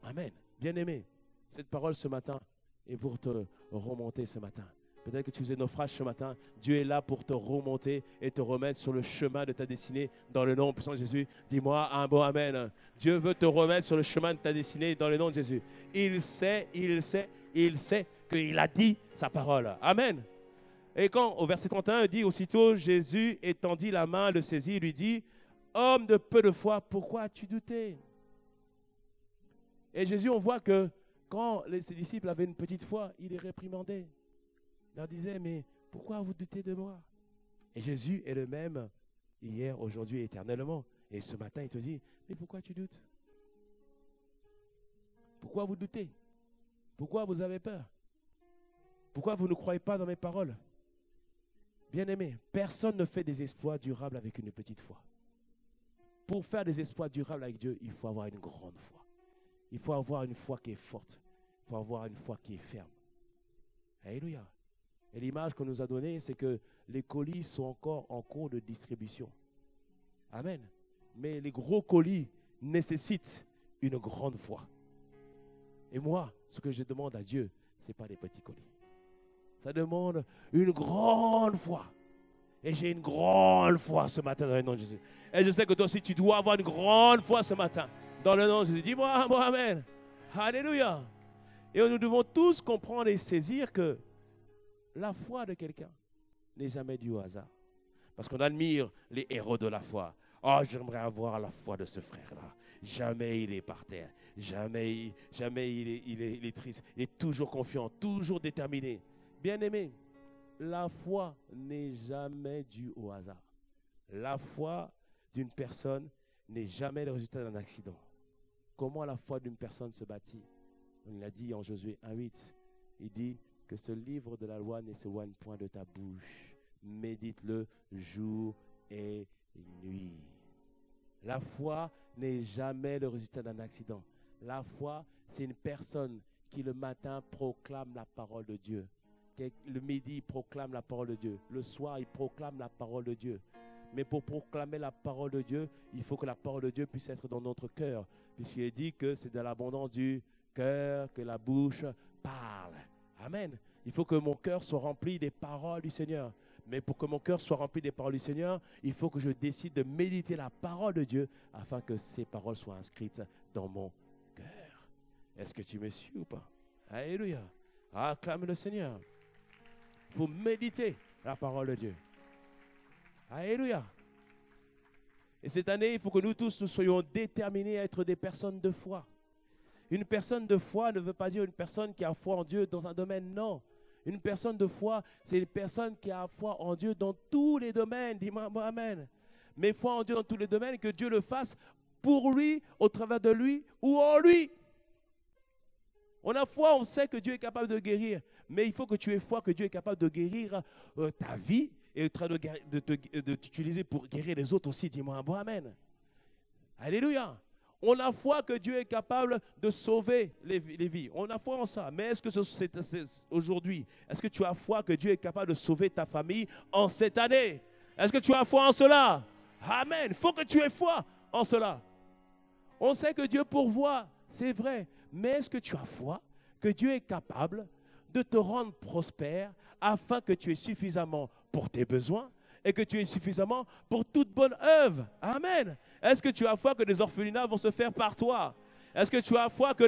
Amen. Bien-aimé, cette parole ce matin est pour te remonter ce matin. Peut-être que tu faisais naufrage ce matin. Dieu est là pour te remonter et te remettre sur le chemin de ta destinée dans le nom puissant de Jésus. Dis-moi un bon amen. Dieu veut te remettre sur le chemin de ta destinée dans le nom de Jésus. Il sait qu'il a dit sa parole. Amen. Et quand au verset 31, il dit aussitôt Jésus étendit la main, le saisit, lui dit, homme de peu de foi, pourquoi as-tu douté? Et Jésus, on voit que quand ses disciples avaient une petite foi, il les réprimandait. Il leur disait, mais pourquoi vous doutez de moi? Et Jésus est le même hier, aujourd'hui, éternellement. Et ce matin, il te dit, mais pourquoi tu doutes? Pourquoi vous doutez? Pourquoi vous avez peur? Pourquoi vous ne croyez pas dans mes paroles? Bien-aimé, personne ne fait des exploits durables avec une petite foi. Pour faire des exploits durables avec Dieu, il faut avoir une grande foi. Il faut avoir une foi qui est forte. Il faut avoir une foi qui est ferme. Alléluia. Et l'image qu'on nous a donnée, c'est que les colis sont encore en cours de distribution. Amen. Mais les gros colis nécessitent une grande foi. Et moi, ce que je demande à Dieu, ce n'est pas des petits colis. Ça demande une grande foi. Et j'ai une grande foi ce matin dans le nom de Jésus. Et je sais que toi aussi, tu dois avoir une grande foi ce matin dans le nom de Jésus. Dis-moi, moi, amen. Alléluia. Et nous devons tous comprendre et saisir que la foi de quelqu'un n'est jamais due au hasard. Parce qu'on admire les héros de la foi. Oh, j'aimerais avoir la foi de ce frère-là. Jamais il est par terre. Jamais il est triste. Il est toujours confiant, toujours déterminé. Bien-aimé, la foi n'est jamais due au hasard. La foi d'une personne n'est jamais le résultat d'un accident. Comment la foi d'une personne se bâtit? On l'a dit en Josué 1,8. Il dit que ce livre de la loi ne s'éloigne point de ta bouche. Médite-le jour et nuit. La foi n'est jamais le résultat d'un accident. La foi, c'est une personne qui le matin proclame la parole de Dieu. Le midi, il proclame la parole de Dieu. Le soir, il proclame la parole de Dieu. Mais pour proclamer la parole de Dieu, il faut que la parole de Dieu puisse être dans notre cœur. Puisqu'il est dit que c'est de l'abondance du cœur que la bouche parle. Amen. Il faut que mon cœur soit rempli des paroles du Seigneur. Mais pour que mon cœur soit rempli des paroles du Seigneur, il faut que je décide de méditer la parole de Dieu afin que ces paroles soient inscrites dans mon cœur. Est-ce que tu me suis ou pas? Alléluia. Acclame le Seigneur. Il faut méditer la parole de Dieu. Alléluia. Et cette année, il faut que nous tous nous soyons déterminés à être des personnes de foi. Une personne de foi ne veut pas dire une personne qui a foi en Dieu dans un domaine, non. Une personne de foi, c'est une personne qui a foi en Dieu dans tous les domaines. Dis-moi amen. Mais foi en Dieu dans tous les domaines, que Dieu le fasse pour lui, au travers de lui ou en lui. On a foi, on sait que Dieu est capable de guérir. Mais il faut que tu aies foi que Dieu est capable de guérir ta vie et de t'utiliser pour guérir les autres aussi. Dis-moi bon amen. Alléluia. On a foi que Dieu est capable de sauver les vies. On a foi en ça. Mais est-ce que c'est aujourd'hui, est-ce que tu as foi que Dieu est capable de sauver ta famille en cette année? Est-ce que tu as foi en cela? Amen. Il faut que tu aies foi en cela. On sait que Dieu pourvoit, c'est vrai. Mais est-ce que tu as foi que Dieu est capable de te rendre prospère afin que tu aies suffisamment pour tes besoins et que tu aies suffisamment pour toute bonne œuvre? Amen. Est-ce que tu as foi que des orphelinats vont se faire par toi? Est-ce que tu as foi que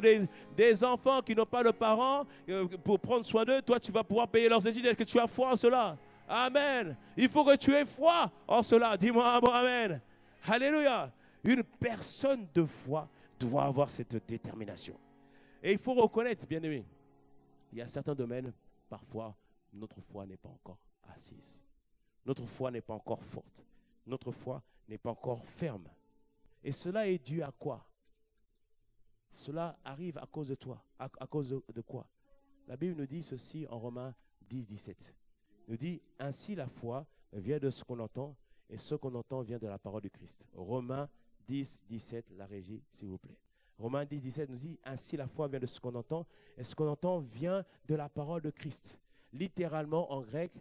des enfants qui n'ont pas de parents pour prendre soin d'eux, toi tu vas pouvoir payer leurs études? Est-ce que tu as foi en cela? Amen. Il faut que tu aies foi en cela. Dis-moi un bon amen. Alléluia. Une personne de foi doit avoir cette détermination. Et il faut reconnaître, bien aimé, il y a certains domaines, parfois, notre foi n'est pas encore assise. Notre foi n'est pas encore forte. Notre foi n'est pas encore ferme. Et cela est dû à quoi? Cela arrive à cause de toi. À cause de quoi? La Bible nous dit ceci en Romains 10, 17. Il nous dit, ainsi la foi vient de ce qu'on entend, et ce qu'on entend vient de la parole du Christ. Romains 10, 17, la régie, s'il vous plaît. Romains 10, 17 nous dit, ainsi la foi vient de ce qu'on entend, et ce qu'on entend vient de la parole de Christ. Littéralement, en grec,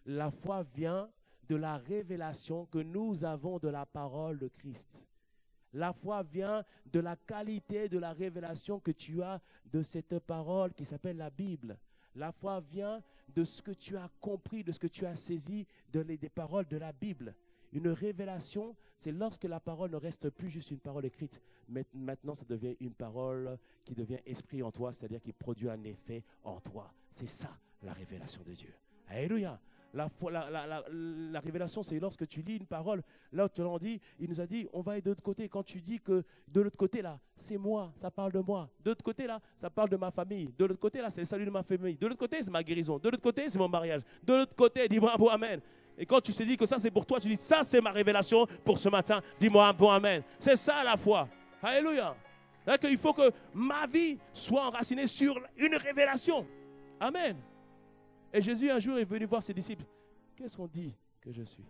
la foi vient de la révélation que nous avons de la parole de Christ. La foi vient de la qualité de la révélation que tu as de cette parole qui s'appelle la Bible. La foi vient de ce que tu as compris, de ce que tu as saisi des paroles de la Bible. Une révélation, c'est lorsque la parole ne reste plus juste une parole écrite. Mais maintenant, ça devient une parole qui devient esprit en toi, c'est-à-dire qui produit un effet en toi. C'est ça, la révélation de Dieu. Alléluia. La révélation, c'est lorsque tu lis une parole. Là où tu l'as dit, il nous a dit, on va aller de l'autre côté. Quand tu dis que de l'autre côté, là, c'est moi, ça parle de moi. De l'autre côté, là, ça parle de ma famille. De l'autre côté, là, c'est le salut de ma famille. De l'autre côté, c'est ma guérison. De l'autre côté, c'est mon mariage. De l'autre côté, dis-moi un bon amen. Et quand tu te dis que ça, c'est pour toi, tu dis, ça, c'est ma révélation pour ce matin. Dis-moi un bon amen. C'est ça, la foi. Alléluia. Il faut que ma vie soit enracinée sur une révélation. Amen. Et Jésus, un jour, est venu voir ses disciples. Qu'est-ce qu'on dit que je suis?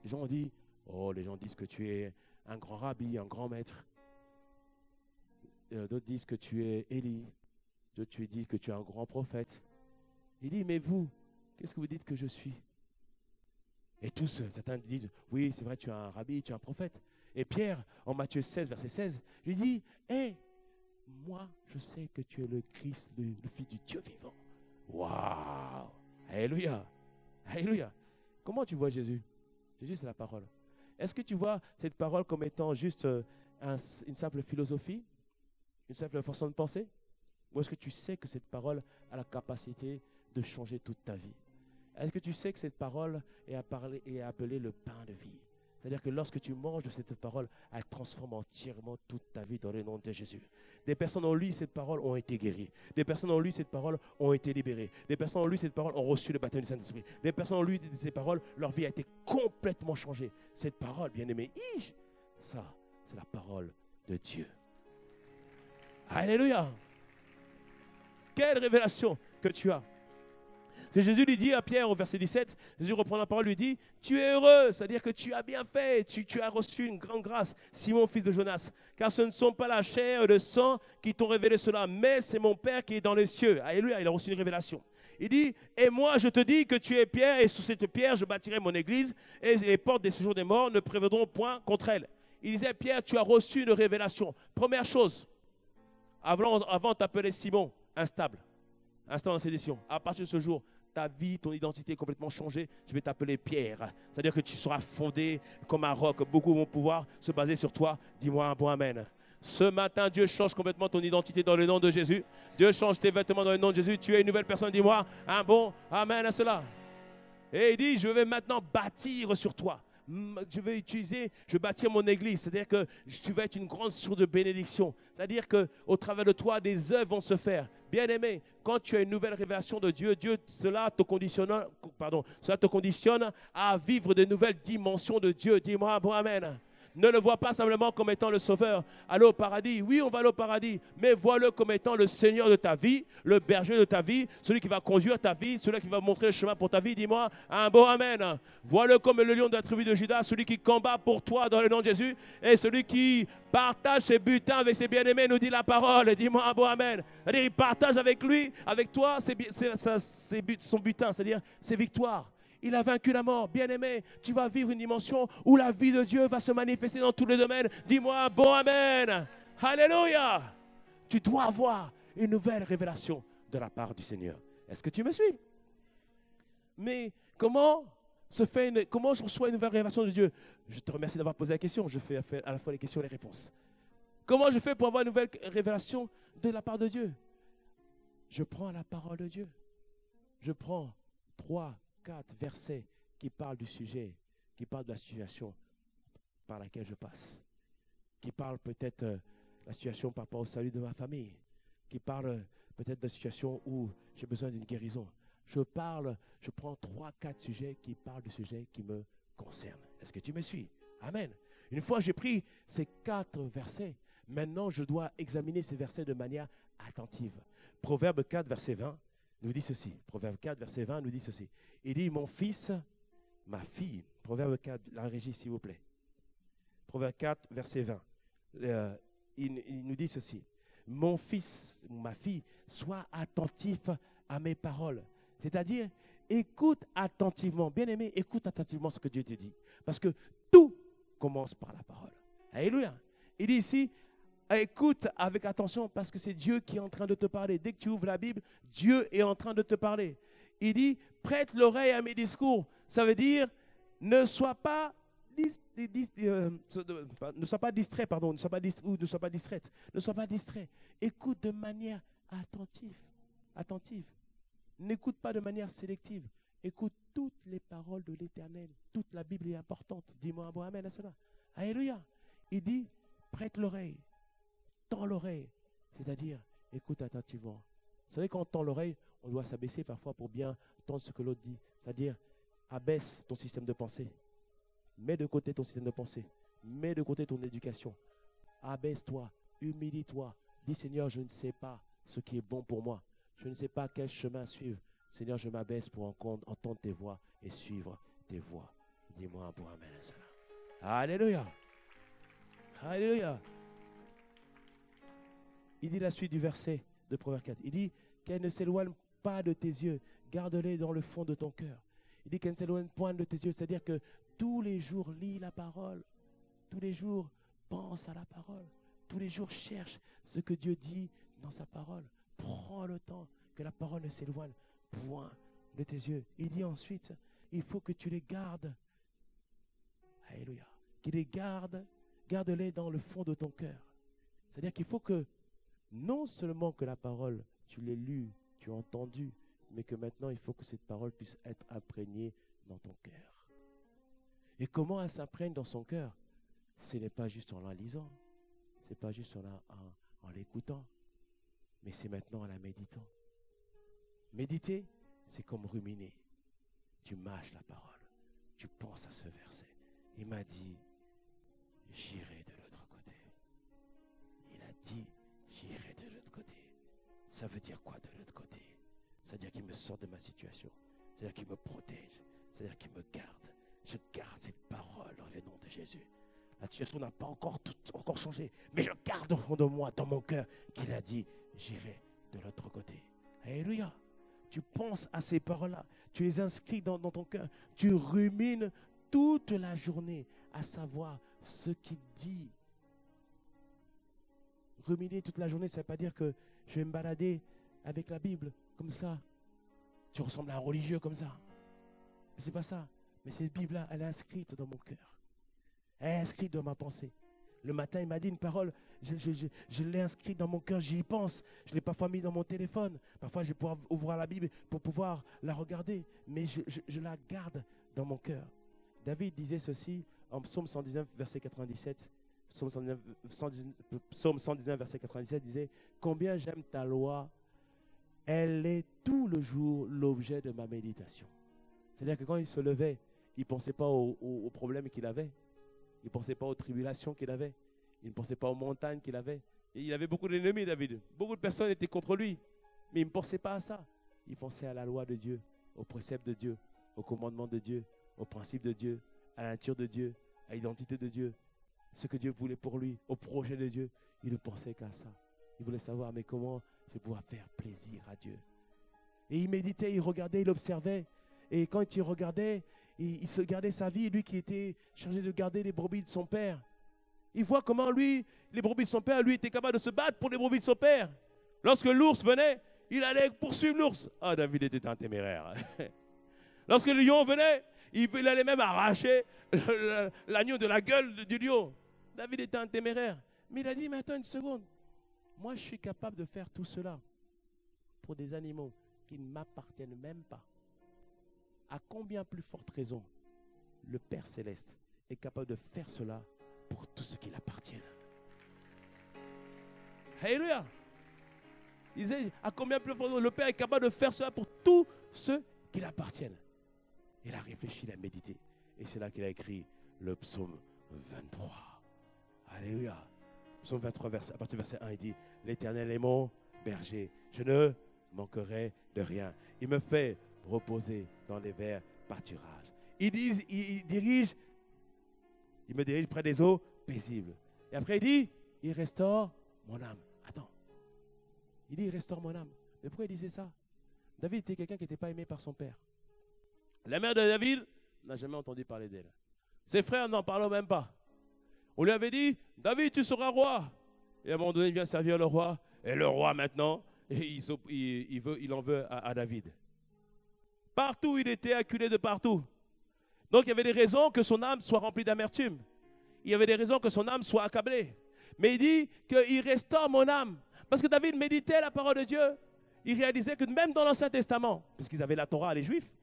Les gens ont dit, oh, les gens disent que tu es un grand rabbi, un grand maître. D'autres disent que tu es Élie. D'autres disent que tu es un grand prophète. Il dit, mais vous, qu'est-ce que vous dites que je suis? Et tous, certains disent, oui, c'est vrai, tu es un rabbi, tu es un prophète. Et Pierre, en Matthieu 16, verset 16, lui dit, hé, moi, je sais que tu es le Christ, le Fils du Dieu vivant. Waouh! Alléluia! Alléluia! Comment tu vois Jésus? Jésus, c'est la parole. Est-ce que tu vois cette parole comme étant juste une simple philosophie, une simple façon de penser? Ou est-ce que tu sais que cette parole a la capacité de changer toute ta vie? Est-ce que tu sais que cette parole est appelée le pain de vie? C'est-à-dire que lorsque tu manges de cette parole, elle transforme entièrement toute ta vie dans le nom de Jésus. Des personnes ont lu cette parole ont été guéries. Des personnes ont lu cette parole ont été libérées. Des personnes ont lu cette parole ont reçu le baptême du Saint-Esprit. Des personnes ont lu ces paroles, leur vie a été complètement changée. Cette parole, bien aimé, ça, c'est la parole de Dieu. Alléluia! Quelle révélation que tu as! Que Jésus lui dit à Pierre au verset 17, Jésus reprend la parole, lui dit, tu es heureux, c'est-à-dire que tu as bien fait, tu as reçu une grande grâce, Simon, fils de Jonas, car ce ne sont pas la chair et le sang qui t'ont révélé cela, mais c'est mon Père qui est dans les cieux. Alléluia, il a reçu une révélation. Il dit, et moi je te dis que tu es Pierre, et sur cette pierre je bâtirai mon église, et les portes des séjours des morts ne prévaudront point contre elle. Il disait, Pierre, tu as reçu une révélation. Première chose, avant de t'appeler Simon, instable en sédition. À partir de ce jour, ta vie, ton identité est complètement changée. Je vais t'appeler Pierre. C'est-à-dire que tu seras fondé comme un roc. Beaucoup vont pouvoir se baser sur toi. Dis-moi un bon amen. Ce matin, Dieu change complètement ton identité dans le nom de Jésus. Dieu change tes vêtements dans le nom de Jésus. Tu es une nouvelle personne. Dis-moi un bon amen à cela. Et il dit, je vais maintenant bâtir sur toi. Je vais bâtir mon église. C'est-à-dire que tu vas être une grande source de bénédiction. C'est-à-dire qu'au travers de toi, des œuvres vont se faire. Bien-aimé, quand tu as une nouvelle révélation de Dieu, cela te conditionne à vivre de nouvelles dimensions de Dieu. Dis-moi, bon amen. Ne le vois pas simplement comme étant le sauveur. Aller au paradis, oui, on va aller au paradis, mais vois-le comme étant le Seigneur de ta vie, le berger de ta vie, celui qui va conduire ta vie, celui qui va montrer le chemin pour ta vie. Dis-moi un bon amen. Vois-le comme le lion de la tribu de Judas, celui qui combat pour toi dans le nom de Jésus, et celui qui partage ses butins avec ses bien-aimés, nous dit la parole. Dis-moi un bon amen. C'est-à-dire, il partage avec lui, avec toi, son butin, c'est-à-dire ses victoires. Il a vaincu la mort. Bien-aimé, tu vas vivre une dimension où la vie de Dieu va se manifester dans tous les domaines. Dis-moi, bon amen. Alléluia. Tu dois avoir une nouvelle révélation de la part du Seigneur. Est-ce que tu me suis? Mais comment je reçois une nouvelle révélation de Dieu? Je te remercie d'avoir posé la question. Je fais à la fois les questions et les réponses. Comment je fais pour avoir une nouvelle révélation de la part de Dieu? Je prends la parole de Dieu. Je prends 3, 4 versets qui parlent du sujet, qui parlent de la situation par laquelle je passe, qui parlent peut-être de la situation par rapport au salut de ma famille, qui parlent peut-être de la situation où j'ai besoin d'une guérison. Je prends 3, 4 sujets qui parlent du sujet qui me concerne. Est-ce que tu me suis? Amen. Une fois j'ai pris ces 4 versets, maintenant je dois examiner ces versets de manière attentive. Proverbe 4, verset 20. Nous dit ceci, Proverbe 4, verset 20 nous dit ceci. Il dit, mon fils, ma fille, Proverbe 4, la régie s'il vous plaît. Proverbe 4, verset 20. Il nous dit ceci. Mon fils, ma fille, sois attentif à mes paroles. C'est-à-dire, écoute attentivement. Bien-aimé, écoute attentivement ce que Dieu te dit. Parce que tout commence par la parole. Alléluia. Il dit ici, écoute avec attention parce que c'est Dieu qui est en train de te parler. Dès que tu ouvres la Bible, Dieu est en train de te parler. Il dit, prête l'oreille à mes discours. Ça veut dire, ne sois pas distrait. Ne sois pas distrait. Écoute de manière attentive. N'écoute pas de manière sélective. Écoute toutes les paroles de l'Éternel. Toute la Bible est importante. Dis-moi un bon amen à cela. Alléluia. Il dit, prête l'oreille. Tends l'oreille, c'est-à-dire écoute attentivement. Vous savez, quand on tend l'oreille, on doit s'abaisser parfois pour bien entendre ce que l'autre dit. C'est-à-dire, abaisse ton système de pensée. Mets de côté ton système de pensée. Mets de côté ton éducation. Abaisse-toi, humilie-toi. Dis, Seigneur, je ne sais pas ce qui est bon pour moi. Je ne sais pas quel chemin suivre. Seigneur, je m'abaisse pour entendre tes voix et suivre tes voix. Dis-moi un bon amen à cela. Alléluia. Alléluia. Il dit la suite du verset de Proverbe 4. Il dit qu'elle ne s'éloigne pas de tes yeux. Garde-les dans le fond de ton cœur. Il dit qu'elle ne s'éloigne point de tes yeux. C'est-à-dire que tous les jours, lis la parole. Tous les jours, pense à la parole. Tous les jours, cherche ce que Dieu dit dans sa parole. Prends le temps que la parole ne s'éloigne point de tes yeux. Il dit ensuite il faut que tu les gardes. Alléluia. Qu'il les garde, garde-les dans le fond de ton cœur. C'est-à-dire qu'il faut que, non seulement que la parole, tu l'aies lue, tu as entendu, mais que maintenant, il faut que cette parole puisse être imprégnée dans ton cœur. Et comment elle s'imprègne dans son cœur? Ce n'est pas juste en la lisant, ce n'est pas juste en l'écoutant, mais c'est maintenant en la méditant. Méditer, c'est comme ruminer. Tu mâches la parole, tu penses à ce verset. Il m'a dit, j'irai de l'autre côté. Il a dit, j'irai de l'autre côté. Ça veut dire quoi de l'autre côté? Ça veut dire qu'il me sort de ma situation. Ça veut dire qu'il me protège. Ça veut dire qu'il me garde. Je garde cette parole dans le nom de Jésus. La situation n'a pas encore changé, mais je garde au fond de moi, dans mon cœur, qu'il a dit, j'irai de l'autre côté. Alléluia. Tu penses à ces paroles-là, tu les inscris dans ton cœur, tu rumines toute la journée à savoir ce qu'il dit. Ruminer toute la journée, ça ne veut pas dire que je vais me balader avec la Bible comme ça. Tu ressembles à un religieux comme ça. Mais ce n'est pas ça. Mais cette Bible-là, elle est inscrite dans mon cœur. Elle est inscrite dans ma pensée. Le matin, il m'a dit une parole, je l'ai inscrite dans mon cœur, j'y pense. Je ne l'ai pas mis dans mon téléphone. Parfois, je vais pouvoir ouvrir la Bible pour pouvoir la regarder, mais je la garde dans mon cœur. David disait ceci en Psaume 119, verset 97. Psaume 119, verset 97 disait « Combien j'aime ta loi, elle est tout le jour l'objet de ma méditation. » C'est-à-dire que quand il se levait, il ne pensait pas aux problèmes qu'il avait. Il ne pensait pas aux tribulations qu'il avait. Il ne pensait pas aux montagnes qu'il avait. Et il avait beaucoup d'ennemis, David. Beaucoup de personnes étaient contre lui. Mais il ne pensait pas à ça. Il pensait à la loi de Dieu, aux préceptes de Dieu, aux commandements de Dieu, aux principes de Dieu, à la nature de Dieu, à l'identité de Dieu, ce que Dieu voulait pour lui, au projet de Dieu. Il ne pensait qu'à ça. Il voulait savoir, mais comment je vais pouvoir faire plaisir à Dieu. Et il méditait, il regardait, il observait. Et quand il regardait, il se gardait sa vie, lui qui était chargé de garder les brebis de son père. Il voit comment lui, les brebis de son père, lui était capable de se battre pour les brebis de son père. Lorsque l'ours venait, il allait poursuivre l'ours. Ah, David était un téméraire. Lorsque le lion venait, il allait même arracher l'agneau de la gueule du lion. David était un téméraire. Mais il a dit, mais attends une seconde. Moi, je suis capable de faire tout cela pour des animaux qui ne m'appartiennent même pas. À combien plus forte raison le Père Céleste est capable de faire cela pour tous ceux qui l'appartiennent. Alléluia. Il disait, à combien plus forte raison le Père est capable de faire cela pour tous ceux qui l'appartiennent. Il a réfléchi, il a médité. Et c'est là qu'il a écrit le psaume 23. Alléluia. Psaume 23, à partir du verset 1, il dit, l'Éternel est mon berger. Je ne manquerai de rien. Il me fait reposer dans les verts pâturages. Il me dirige près des eaux paisibles. Et après il dit, il restaure mon âme. Attends. Il dit, il restaure mon âme. Mais pourquoi il disait ça? David était quelqu'un qui n'était pas aimé par son père. La mère de David n'a jamais entendu parler d'elle. Ses frères n'en parlent même pas. On lui avait dit, David, tu seras roi. Et à un moment donné, il vient servir le roi. Et le roi maintenant, il en veut à David. Partout, il était acculé de partout. Donc, il y avait des raisons que son âme soit remplie d'amertume. Il y avait des raisons que son âme soit accablée. Mais il dit qu'il restaure mon âme. Parce que David méditait la parole de Dieu. Il réalisait que même dans l'Ancien Testament, puisqu'ils avaient la Torah, les Juifs,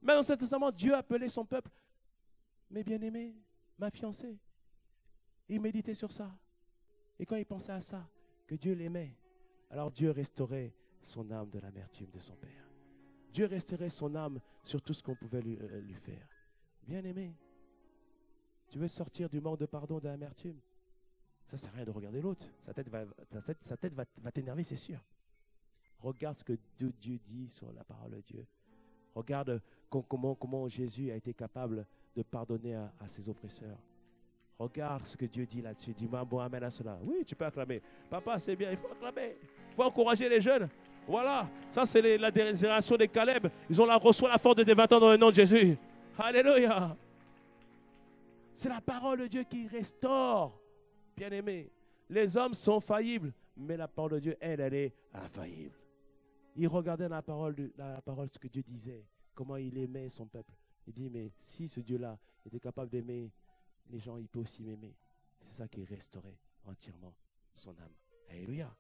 même dans l'Ancien Testament, Dieu appelait son peuple, mes bien-aimés, ma fiancée. Il méditait sur ça. Et quand il pensait à ça, que Dieu l'aimait, alors Dieu restaurait son âme de l'amertume de son père. Dieu resterait son âme sur tout ce qu'on pouvait lui faire. Bien-aimé, tu veux sortir du manque de pardon, de l'amertume? Ça ne sert à rien de regarder l'autre. Sa tête va t'énerver, c'est sûr. Regarde ce que Dieu dit sur la parole de Dieu. Regarde comment Jésus a été capable de pardonner à ses oppresseurs. Regarde ce que Dieu dit là-dessus. Dis-moi un bon amen à cela. Oui, tu peux acclamer. Papa, c'est bien, il faut acclamer. Il faut encourager les jeunes. Voilà, ça c'est la génération des Caleb. Ils ont reçu la force de tes 20 ans dans le nom de Jésus. Alléluia. C'est la parole de Dieu qui restaure. Bien-aimé, les hommes sont faillibles, mais la parole de Dieu, elle est infaillible. Il regardait dans la parole ce que Dieu disait, comment il aimait son peuple. Il dit, mais si ce Dieu-là était capable d'aimer les gens, il peut aussi m'aimer. C'est ça qui restaurait entièrement son âme. Alléluia.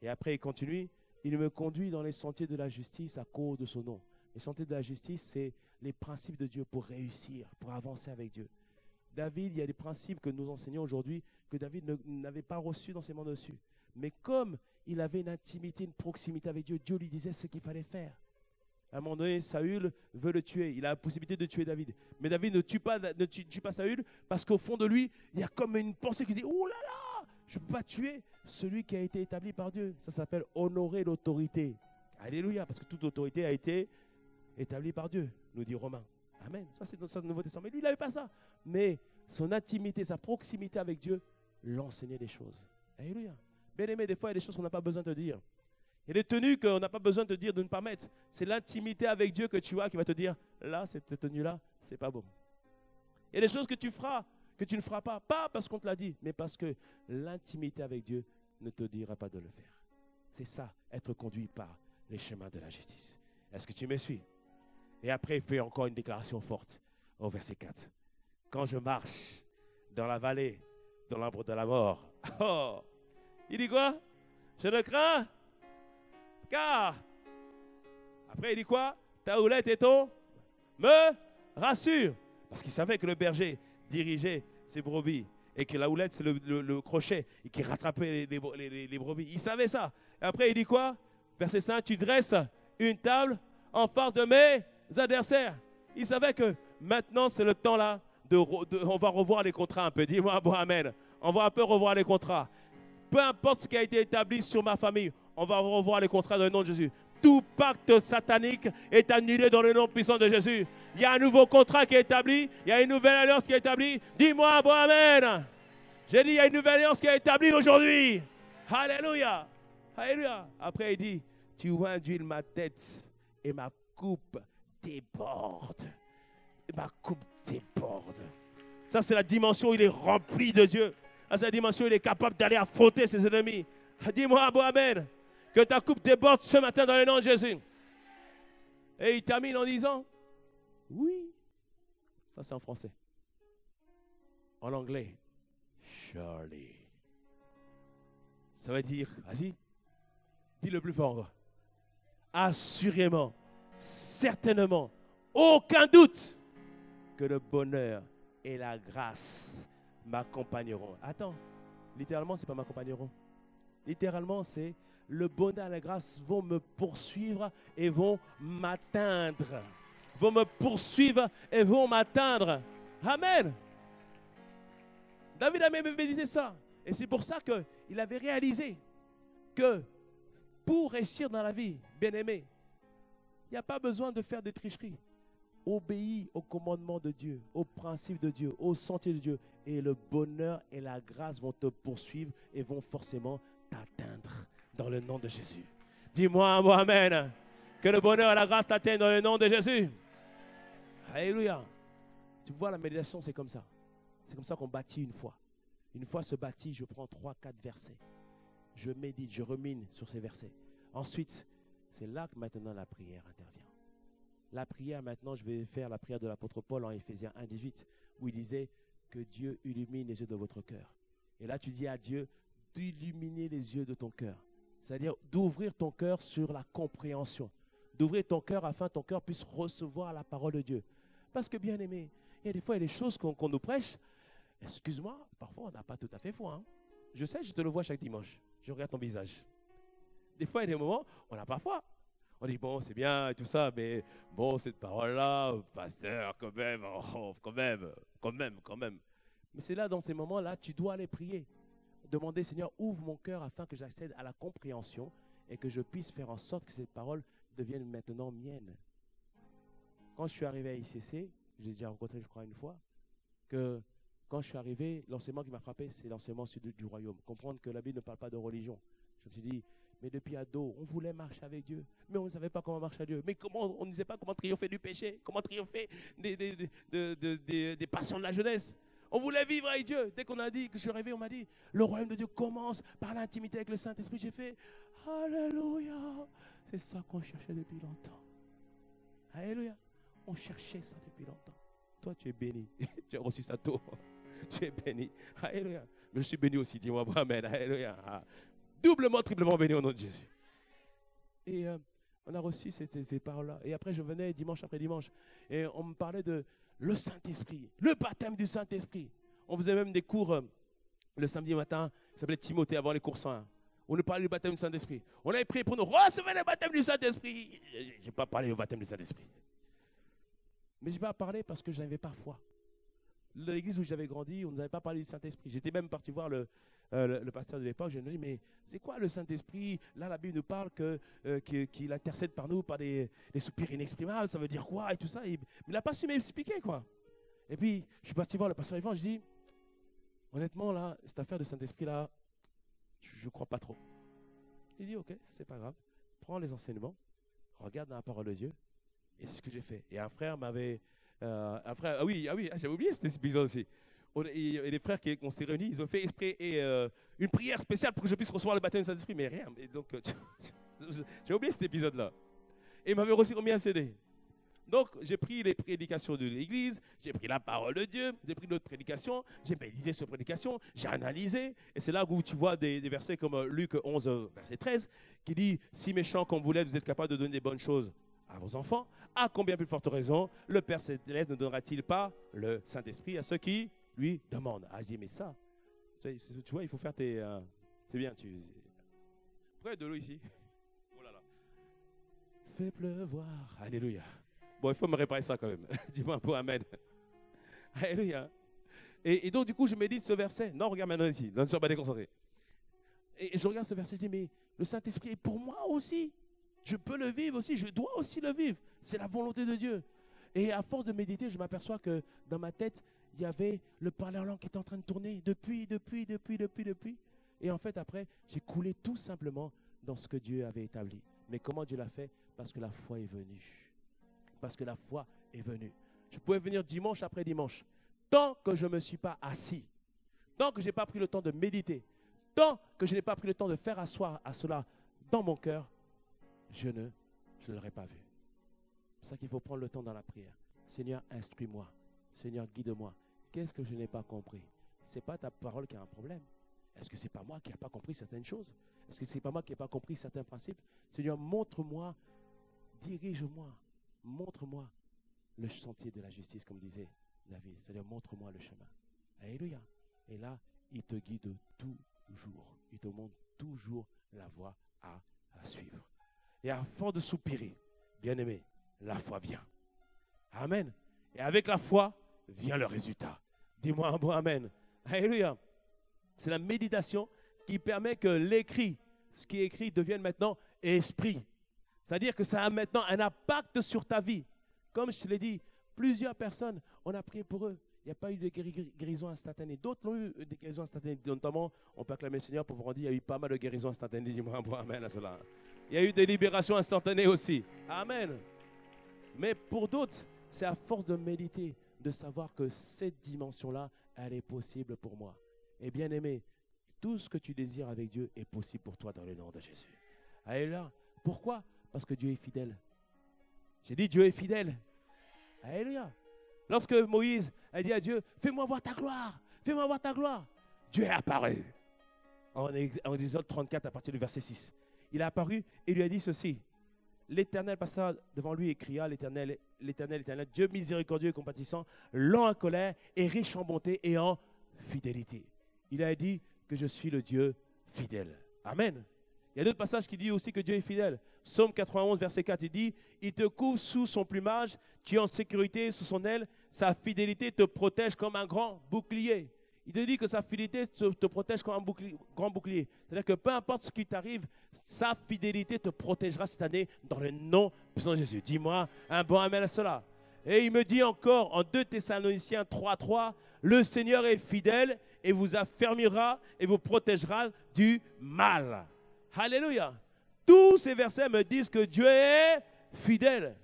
Et après, il continue. Il me conduit dans les sentiers de la justice à cause de son nom. Les sentiers de la justice, c'est les principes de Dieu pour réussir, pour avancer avec Dieu. David, il y a des principes que nous enseignons aujourd'hui que David n'avait pas reçus dans ses mandats dessus. Mais comme il avait une intimité, une proximité avec Dieu, Dieu lui disait ce qu'il fallait faire. À un moment donné, Saül veut le tuer. Il a la possibilité de tuer David. Mais David ne tue pas Saül parce qu'au fond de lui, il y a comme une pensée qui dit « Oh là là, je ne peux pas tuer celui qui a été établi par Dieu. » Ça s'appelle honorer l'autorité. Alléluia, parce que toute autorité a été établie par Dieu, nous dit Romains. Amen. Ça, c'est dans le Nouveau Testament. Mais lui, il n'avait pas ça. Mais son intimité, sa proximité avec Dieu l'enseignait des choses. Alléluia. Bien aimé, des fois, il y a des choses qu'on n'a pas besoin de te dire. Il y a des tenues qu'on n'a pas besoin de te dire de ne pas mettre. C'est l'intimité avec Dieu que tu as qui va te dire, là, cette tenue-là, c'est pas bon. Il y a des choses que tu feras, que tu ne feras pas. Pas parce qu'on te l'a dit, mais parce que l'intimité avec Dieu ne te dira pas de le faire. C'est ça, être conduit par les chemins de la justice. Est-ce que tu me suis? Et après, il fait encore une déclaration forte au verset 4. Quand je marche dans la vallée, dans l'ombre de la mort. Oh, il dit quoi? Je ne crains car. Après, il dit quoi? Ta houlette et ton me rassure. Parce qu'il savait que le berger dirigeait ses brebis et que la houlette, c'est le crochet et qui rattrapait les brebis. Il savait ça. Et après, il dit quoi? Verset 5, tu dresses une table en face de mes adversaires. Il savait que maintenant, c'est le temps là, on va revoir les contrats un peu. Dis-moi, bon, amen. On va un peu revoir les contrats. Peu importe ce qui a été établi sur ma famille, on va revoir les contrats dans le nom de Jésus. Tout pacte satanique est annulé dans le nom puissant de Jésus. Il y a un nouveau contrat qui est établi. Il y a une nouvelle alliance qui est établie. Dis-moi, bon, amen. J'ai dit, il y a une nouvelle alliance qui est établie aujourd'hui. Alléluia. Alléluia. Après, il dit, tu induis ma tête et ma coupe déborde. Et ma coupe déborde. Ça, c'est la dimension où il est rempli de Dieu. Ça, c'est la dimension où il est capable d'aller affronter ses ennemis. Dis-moi, bon, amen. Que ta coupe déborde ce matin dans le nom de Jésus. Et il termine en disant, oui. Ça, c'est en français. En anglais, surely. Ça veut dire, vas-y, dis le plus fort. Assurément, certainement, aucun doute que le bonheur et la grâce m'accompagneront. Attends, littéralement, c'est pas m'accompagneront. Littéralement, c'est le bonheur et la grâce vont me poursuivre et vont m'atteindre. Vont me poursuivre et vont m'atteindre. Amen. David a même médité ça. Et c'est pour ça qu'il avait réalisé que pour réussir dans la vie, bien-aimé, il n'y a pas besoin de faire de tricherie. Obéis au commandement de Dieu, aux principes de Dieu, au sentier de Dieu. Et le bonheur et la grâce vont te poursuivre et vont forcément t'atteindre dans le nom de Jésus. Dis-moi un mot, amen. Que le bonheur et la grâce t'atteignent dans le nom de Jésus. Alléluia. Tu vois, la méditation, c'est comme ça. C'est comme ça qu'on bâtit une foi. Une fois se bâti, je prends 3-4 versets. Je médite, je rumine sur ces versets. Ensuite, c'est là que maintenant la prière intervient. La prière, maintenant, je vais faire la prière de l'apôtre Paul en Éphésiens 1,18, où il disait que Dieu illumine les yeux de votre cœur. Et là, tu dis à Dieu d'illuminer les yeux de ton cœur. C'est-à-dire d'ouvrir ton cœur sur la compréhension. D'ouvrir ton cœur afin que ton cœur puisse recevoir la parole de Dieu. Parce que, bien aimé, il y a des fois, il y a des choses qu'on nous prêche. Excuse-moi, parfois, on n'a pas tout à fait foi. Hein. Je sais, je te le vois chaque dimanche. Je regarde ton visage. Des fois, il y a des moments, on n'a pas foi. On dit, bon, c'est bien et tout ça, mais bon, cette parole-là, pasteur, quand même, oh, quand même. Mais c'est là, dans ces moments-là, tu dois aller prier. Demander, Seigneur, ouvre mon cœur afin que j'accède à la compréhension et que je puisse faire en sorte que cette parole devienne maintenant mienne. Quand je suis arrivé à ICC, je l'ai déjà rencontré, je crois, une fois, que quand je suis arrivé, l'enseignement qui m'a frappé, c'est l'enseignement du royaume. Comprendre que la Bible ne parle pas de religion. Je me suis dit, mais depuis ado, on voulait marcher avec Dieu, mais on ne savait pas comment marcher avec Dieu. Mais comment, on ne sait pas comment triompher du péché, comment triompher des passions de la jeunesse. On voulait vivre avec Dieu. Dès qu'on a dit, que je suis arrivé, on m'a dit, le royaume de Dieu commence par l'intimité avec le Saint-Esprit. J'ai fait, Alléluia. C'est ça qu'on cherchait depuis longtemps. Alléluia. On cherchait ça depuis longtemps. Toi, tu es béni. Tu as reçu ça tôt. Tu es béni. Alléluia. Mais je suis béni aussi. Dis-moi amen. Alléluia. Doublement, triplement béni au nom de Jésus. Et on a reçu ces paroles-là. Et après, je venais dimanche après dimanche. Et on me parlait de le Saint-Esprit. Le baptême du Saint-Esprit. On faisait même des cours le samedi matin. Ça s'appelait Timothée avant les cours 101. On nous parlait du baptême du Saint-Esprit. On avait prié pour nous recevoir le baptême du Saint-Esprit. Je n'ai pas parlé du baptême du Saint-Esprit. Mais je vais en parler parce que je n'avais pas foi. L'église où j'avais grandi, on ne nous avait pas parlé du Saint-Esprit. J'étais même parti voir le pasteur de l'époque. Je me dis, mais c'est quoi le Saint-Esprit? Là, la Bible nous parle qu'il intercède par nous, par des soupirs inexprimables. Ça veut dire quoi et tout ça. Mais il n'a pas su m'expliquer, quoi. Et puis, je suis parti voir le pasteur Yvan. Je dis, honnêtement, là, cette affaire de Saint-Esprit, là, je ne crois pas trop. Il dit, ok, c'est pas grave. Prends les enseignements, regarde dans la parole de Dieu. Et c'est ce que j'ai fait. Et un frère m'avait... j'avais oublié cet épisode aussi. Et les frères qu'on s'est réunis, ils ont fait exprès une prière spéciale pour que je puisse recevoir le baptême du Saint-Esprit, mais rien. Et donc, j'ai oublié cet épisode-là. Et ils m'avaient aussi remis un CD. Donc, j'ai pris les prédications de l'église, j'ai pris la parole de Dieu, j'ai pris d'autres prédications, j'ai médité sur les prédications, j'ai analysé. Et c'est là où tu vois des versets comme Luc 11, verset 13, qui dit « Si méchants comme vous l'êtes, vous êtes capables de donner des bonnes choses à vos enfants, à combien plus forte raison le Père Céleste ne donnera-t-il pas le Saint-Esprit à ceux qui lui demandent ?» Ah, je dis, mais ça, tu vois, il faut faire tes... c'est bien, pourquoi il y a de l'eau ici? Oh là là. Fais pleuvoir. Alléluia. Bon, il faut me réparer ça quand même. Dis-moi un peu amen. Alléluia. Et donc, du coup, je médite ce verset. Non, regarde maintenant ici. Ne sois pas déconcentré. Et je regarde ce verset, je dis, mais le Saint-Esprit est pour moi aussi. Je peux le vivre aussi, je dois aussi le vivre. C'est la volonté de Dieu. Et à force de méditer, je m'aperçois que dans ma tête, il y avait le parler en langue qui était en train de tourner depuis. Et en fait, après, j'ai coulé tout simplement dans ce que Dieu avait établi. Mais comment Dieu l'a fait? Parce que la foi est venue. Parce que la foi est venue. Je pouvais venir dimanche après dimanche. Tant que je ne me suis pas assis, tant que je n'ai pas pris le temps de méditer, tant que je n'ai pas pris le temps de faire asseoir à cela dans mon cœur, je ne l'aurais pas vu. C'est pour ça qu'il faut prendre le temps dans la prière. Seigneur, instruis-moi. Seigneur, guide-moi. Qu'est-ce que je n'ai pas compris? Ce n'est pas ta parole qui a un problème. Est-ce que ce n'est pas moi qui n'ai pas compris certaines choses? Est-ce que ce n'est pas moi qui n'ai pas compris certains principes? Seigneur, montre-moi, dirige-moi, montre-moi le sentier de la justice, comme disait David. Seigneur, montre-moi le chemin. Alléluia. Et là, il te guide toujours. Il te montre toujours la voie à suivre. Et à force de soupirer, bien-aimé, la foi vient. Amen. Et avec la foi, vient le résultat. Dis-moi un bon amen. Alléluia. C'est la méditation qui permet que l'écrit, ce qui est écrit, devienne maintenant esprit. C'est-à-dire que ça a maintenant un impact sur ta vie. Comme je te l'ai dit, plusieurs personnes, on a prié pour eux. Il n'y a pas eu de guérison instantanée. D'autres ont eu des guérisons instantanées. Notamment, on peut acclamer le Seigneur pour vous dire qu'il y a eu pas mal de guérisons instantanées. Dis-moi un bon amen à cela. Il y a eu des libérations instantanées aussi. Amen. Mais pour d'autres, c'est à force de méditer, de savoir que cette dimension-là, elle est possible pour moi. Et bien aimé, tout ce que tu désires avec Dieu est possible pour toi dans le nom de Jésus. Alléluia. Pourquoi? Parce que Dieu est fidèle. J'ai dit Dieu est fidèle. Alléluia. Lorsque Moïse a dit à Dieu, fais-moi voir ta gloire, fais-moi voir ta gloire. Dieu est apparu. En Exode 34 à partir du verset 6. Il est apparu et lui a dit ceci. L'Éternel passa devant lui et cria, l'Éternel, Dieu miséricordieux et compatissant, lent à colère et riche en bonté et en fidélité. Il a dit que je suis le Dieu fidèle. Amen. Il y a d'autres passages qui disent aussi que Dieu est fidèle. Psaume 91, verset 4, il dit « Il te couvre sous son plumage, tu es en sécurité sous son aile, sa fidélité te protège comme un grand bouclier. » Il te dit que sa fidélité te protège comme un grand bouclier. C'est-à-dire que peu importe ce qui t'arrive, sa fidélité te protégera cette année dans le nom puissant de Jésus. Dis-moi un bon amen à cela. Et il me dit encore en 2 Thessaloniciens 3:3, le Seigneur est fidèle et vous affermira et vous protégera du mal. Alléluia. Tous ces versets me disent que Dieu est fidèle.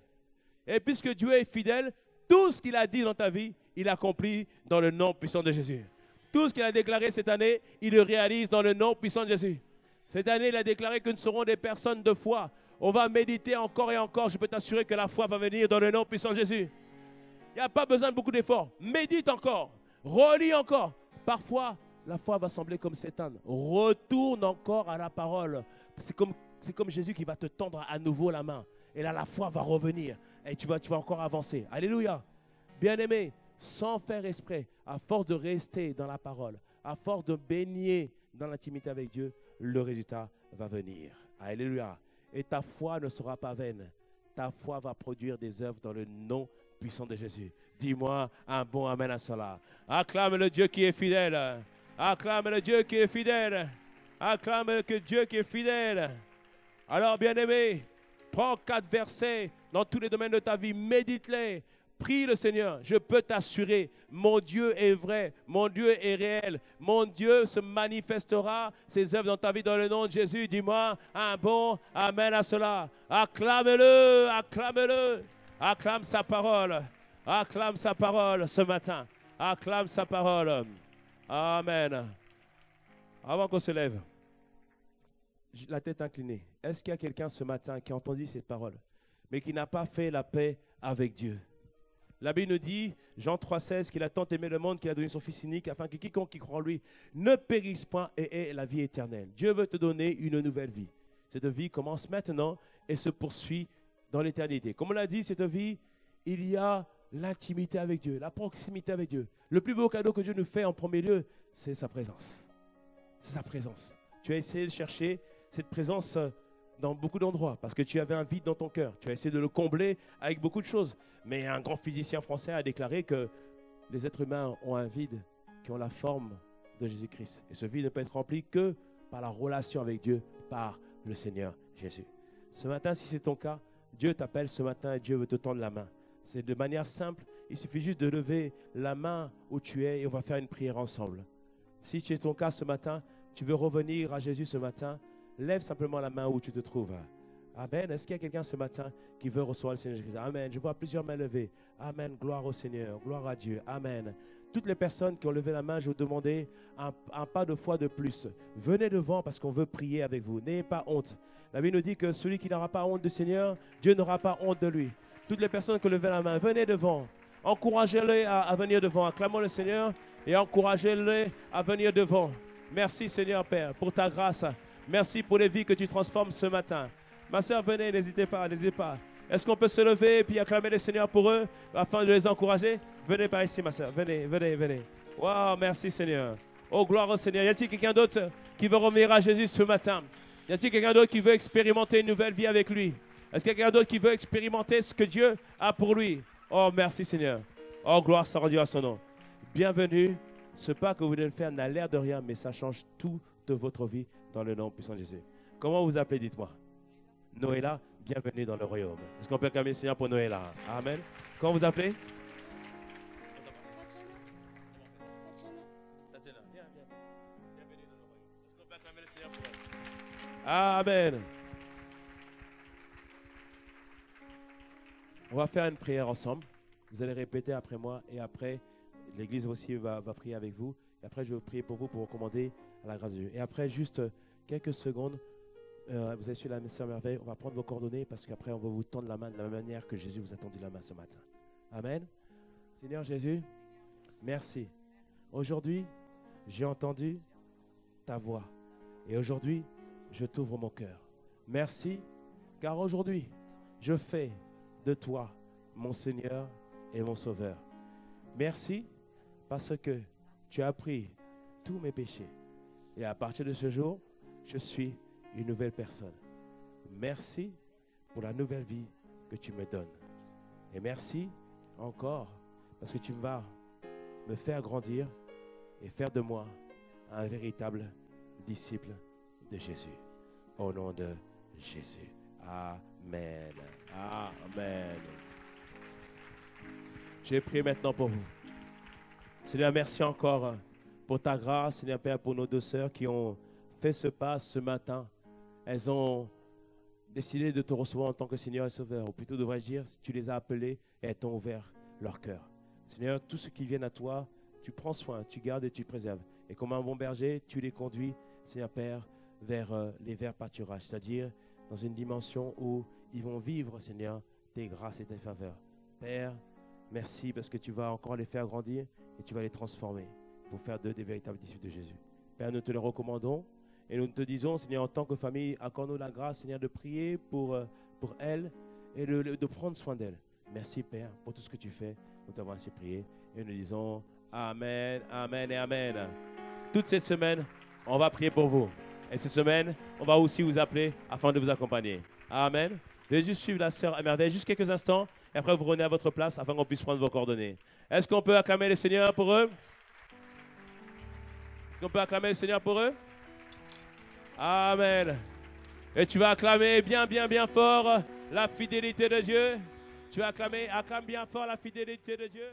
Et puisque Dieu est fidèle, tout ce qu'il a dit dans ta vie, il accomplit dans le nom puissant de Jésus. Tout ce qu'il a déclaré cette année, il le réalise dans le nom puissant de Jésus. Cette année, il a déclaré que nous serons des personnes de foi. On va méditer encore et encore. Je peux t'assurer que la foi va venir dans le nom puissant de Jésus. Il n'y a pas besoin de beaucoup d'efforts. Médite encore. Relis encore. Parfois, la foi va sembler comme s'éteindre. Retourne encore à la parole. C'est comme Jésus qui va te tendre à nouveau la main. Et là, la foi va revenir. Et tu vas encore avancer. Alléluia. Bien-aimé, sans faire exprès, à force de rester dans la parole, à force de baigner dans l'intimité avec Dieu, le résultat va venir. Alléluia. Et ta foi ne sera pas vaine. Ta foi va produire des œuvres dans le nom puissant de Jésus. Dis-moi un bon amen à cela. Acclame le Dieu qui est fidèle. Acclame le Dieu qui est fidèle. Acclame le Dieu qui est fidèle. Alors, bien-aimé, prends 4 versets dans tous les domaines de ta vie. Médite-les. Prie le Seigneur. Je peux t'assurer, mon Dieu est vrai, mon Dieu est réel, mon Dieu se manifestera ses œuvres dans ta vie dans le nom de Jésus. Dis-moi un bon amen à cela. Acclame-le, acclame-le, acclame sa parole ce matin. Acclame sa parole. Amen. Avant qu'on se lève, la tête inclinée. Est-ce qu'il y a quelqu'un ce matin qui a entendu cette parole, mais qui n'a pas fait la paix avec Dieu? La Bible nous dit, Jean 3,16, qu'il a tant aimé le monde qu'il a donné son Fils unique, afin que quiconque qui croit en lui ne périsse point et ait la vie éternelle. Dieu veut te donner une nouvelle vie. Cette vie commence maintenant et se poursuit dans l'éternité. Comme on l'a dit, cette vie, il y a l'intimité avec Dieu, la proximité avec Dieu. Le plus beau cadeau que Dieu nous fait en premier lieu, c'est sa présence. C'est sa présence. Tu as essayé de chercher cette présence dans beaucoup d'endroits, parce que tu avais un vide dans ton cœur. Tu as essayé de le combler avec beaucoup de choses. Mais un grand physicien français a déclaré que les êtres humains ont un vide qui ont la forme de Jésus-Christ. Et ce vide ne peut être rempli que par la relation avec Dieu, par le Seigneur Jésus. Ce matin, si c'est ton cas, Dieu t'appelle ce matin et Dieu veut te tendre la main. C'est de manière simple. Il suffit juste de lever la main où tu es et on va faire une prière ensemble. Si c'est ton cas ce matin, tu veux revenir à Jésus ce matin, lève simplement la main où tu te trouves. Amen. Est-ce qu'il y a quelqu'un ce matin qui veut recevoir le Seigneur Jésus? Amen. Je vois plusieurs mains levées. Amen. Gloire au Seigneur. Gloire à Dieu. Amen. Toutes les personnes qui ont levé la main, je vous demandais un pas de foi de plus. Venez devant parce qu'on veut prier avec vous. N'ayez pas honte. La Bible nous dit que celui qui n'aura pas honte du Seigneur, Dieu n'aura pas honte de lui. Toutes les personnes qui ont levé la main, venez devant. Encouragez-les à venir devant. Acclamons le Seigneur et encouragez-les à venir devant. Merci Seigneur Père pour ta grâce. Merci pour les vies que tu transformes ce matin. Ma soeur, venez, n'hésitez pas, n'hésitez pas. Est-ce qu'on peut se lever et puis acclamer le Seigneur pour eux afin de les encourager? Venez par ici, ma soeur. Venez, venez, venez. Wow, merci Seigneur. Oh, gloire au Seigneur. Y a-t-il quelqu'un d'autre qui veut revenir à Jésus ce matin? Y a-t-il quelqu'un d'autre qui veut expérimenter une nouvelle vie avec lui? Est-ce qu'il y a quelqu'un d'autre qui veut expérimenter ce que Dieu a pour lui? Oh, merci Seigneur. Oh, gloire soit rendue à son nom. Bienvenue. Ce pas que vous venez de faire n'a l'air de rien, mais ça change toute votre vie dans le nom puissant de Jésus. Comment vous appelez, dites-moi? Noëlla, bienvenue dans le royaume. Est-ce qu'on peut acclamer le Seigneur pour Noëlla? Amen. Comment vous appelez? Tatiana. Bienvenue dans le royaume. Est-ce qu'on peut acclamer le Seigneur pour elle? Amen. On va faire une prière ensemble. Vous allez répéter après moi et après, l'Église aussi va prier avec vous. Et après, je vais prier pour vous pour recommander à la grâce de Dieu. Et après, juste quelques secondes, vous avez suivi la Sœur Merveille, on va prendre vos coordonnées parce qu'après, on va vous tendre la main de la même manière que Jésus vous a tendu la main ce matin. Amen. Seigneur Jésus, merci. Aujourd'hui, j'ai entendu ta voix. Et aujourd'hui, je t'ouvre mon cœur. Merci, car aujourd'hui, je fais de toi mon Seigneur et mon Sauveur. Merci, parce que tu as pris tous mes péchés. Et à partir de ce jour, je suis une nouvelle personne. Merci pour la nouvelle vie que tu me donnes. Et merci encore parce que tu vas me faire grandir et faire de moi un véritable disciple de Jésus. Au nom de Jésus. Amen. Amen. Je prie maintenant pour vous. Seigneur, merci encore pour ta grâce, Seigneur Père, pour nos deux sœurs qui ont fait ce pas ce matin. Elles ont décidé de te recevoir en tant que Seigneur et Sauveur. Ou plutôt, devrais-je dire, tu les as appelées et elles t'ont ouvert leur cœur. Seigneur, tous ceux qui viennent à toi, tu prends soin, tu gardes et tu préserves. Et comme un bon berger, tu les conduis, Seigneur Père, vers les verts pâturages, c'est-à-dire dans une dimension où ils vont vivre, Seigneur, tes grâces et tes faveurs. Père, merci parce que tu vas encore les faire grandir et tu vas les transformer pour faire d'eux des véritables disciples de Jésus. Père, nous te les recommandons et nous te disons, Seigneur, en tant que famille, accorde-nous la grâce, Seigneur, de prier pour elles et de prendre soin d'elles. Merci, Père, pour tout ce que tu fais. Nous t'avons ainsi prié et nous disons Amen, Amen et Amen. Toute cette semaine, on va prier pour vous. Et cette semaine, on va aussi vous appeler afin de vous accompagner. Amen. Je vais juste suivre la sœur à merveille juste quelques instants et après vous revenez à votre place afin qu'on puisse prendre vos coordonnées. Est-ce qu'on peut acclamer le Seigneur pour eux? Est-ce qu'on peut acclamer le Seigneur pour eux? Amen. Et tu vas acclamer bien, bien, bien fort la fidélité de Dieu. Tu vas acclamer, acclame bien fort la fidélité de Dieu.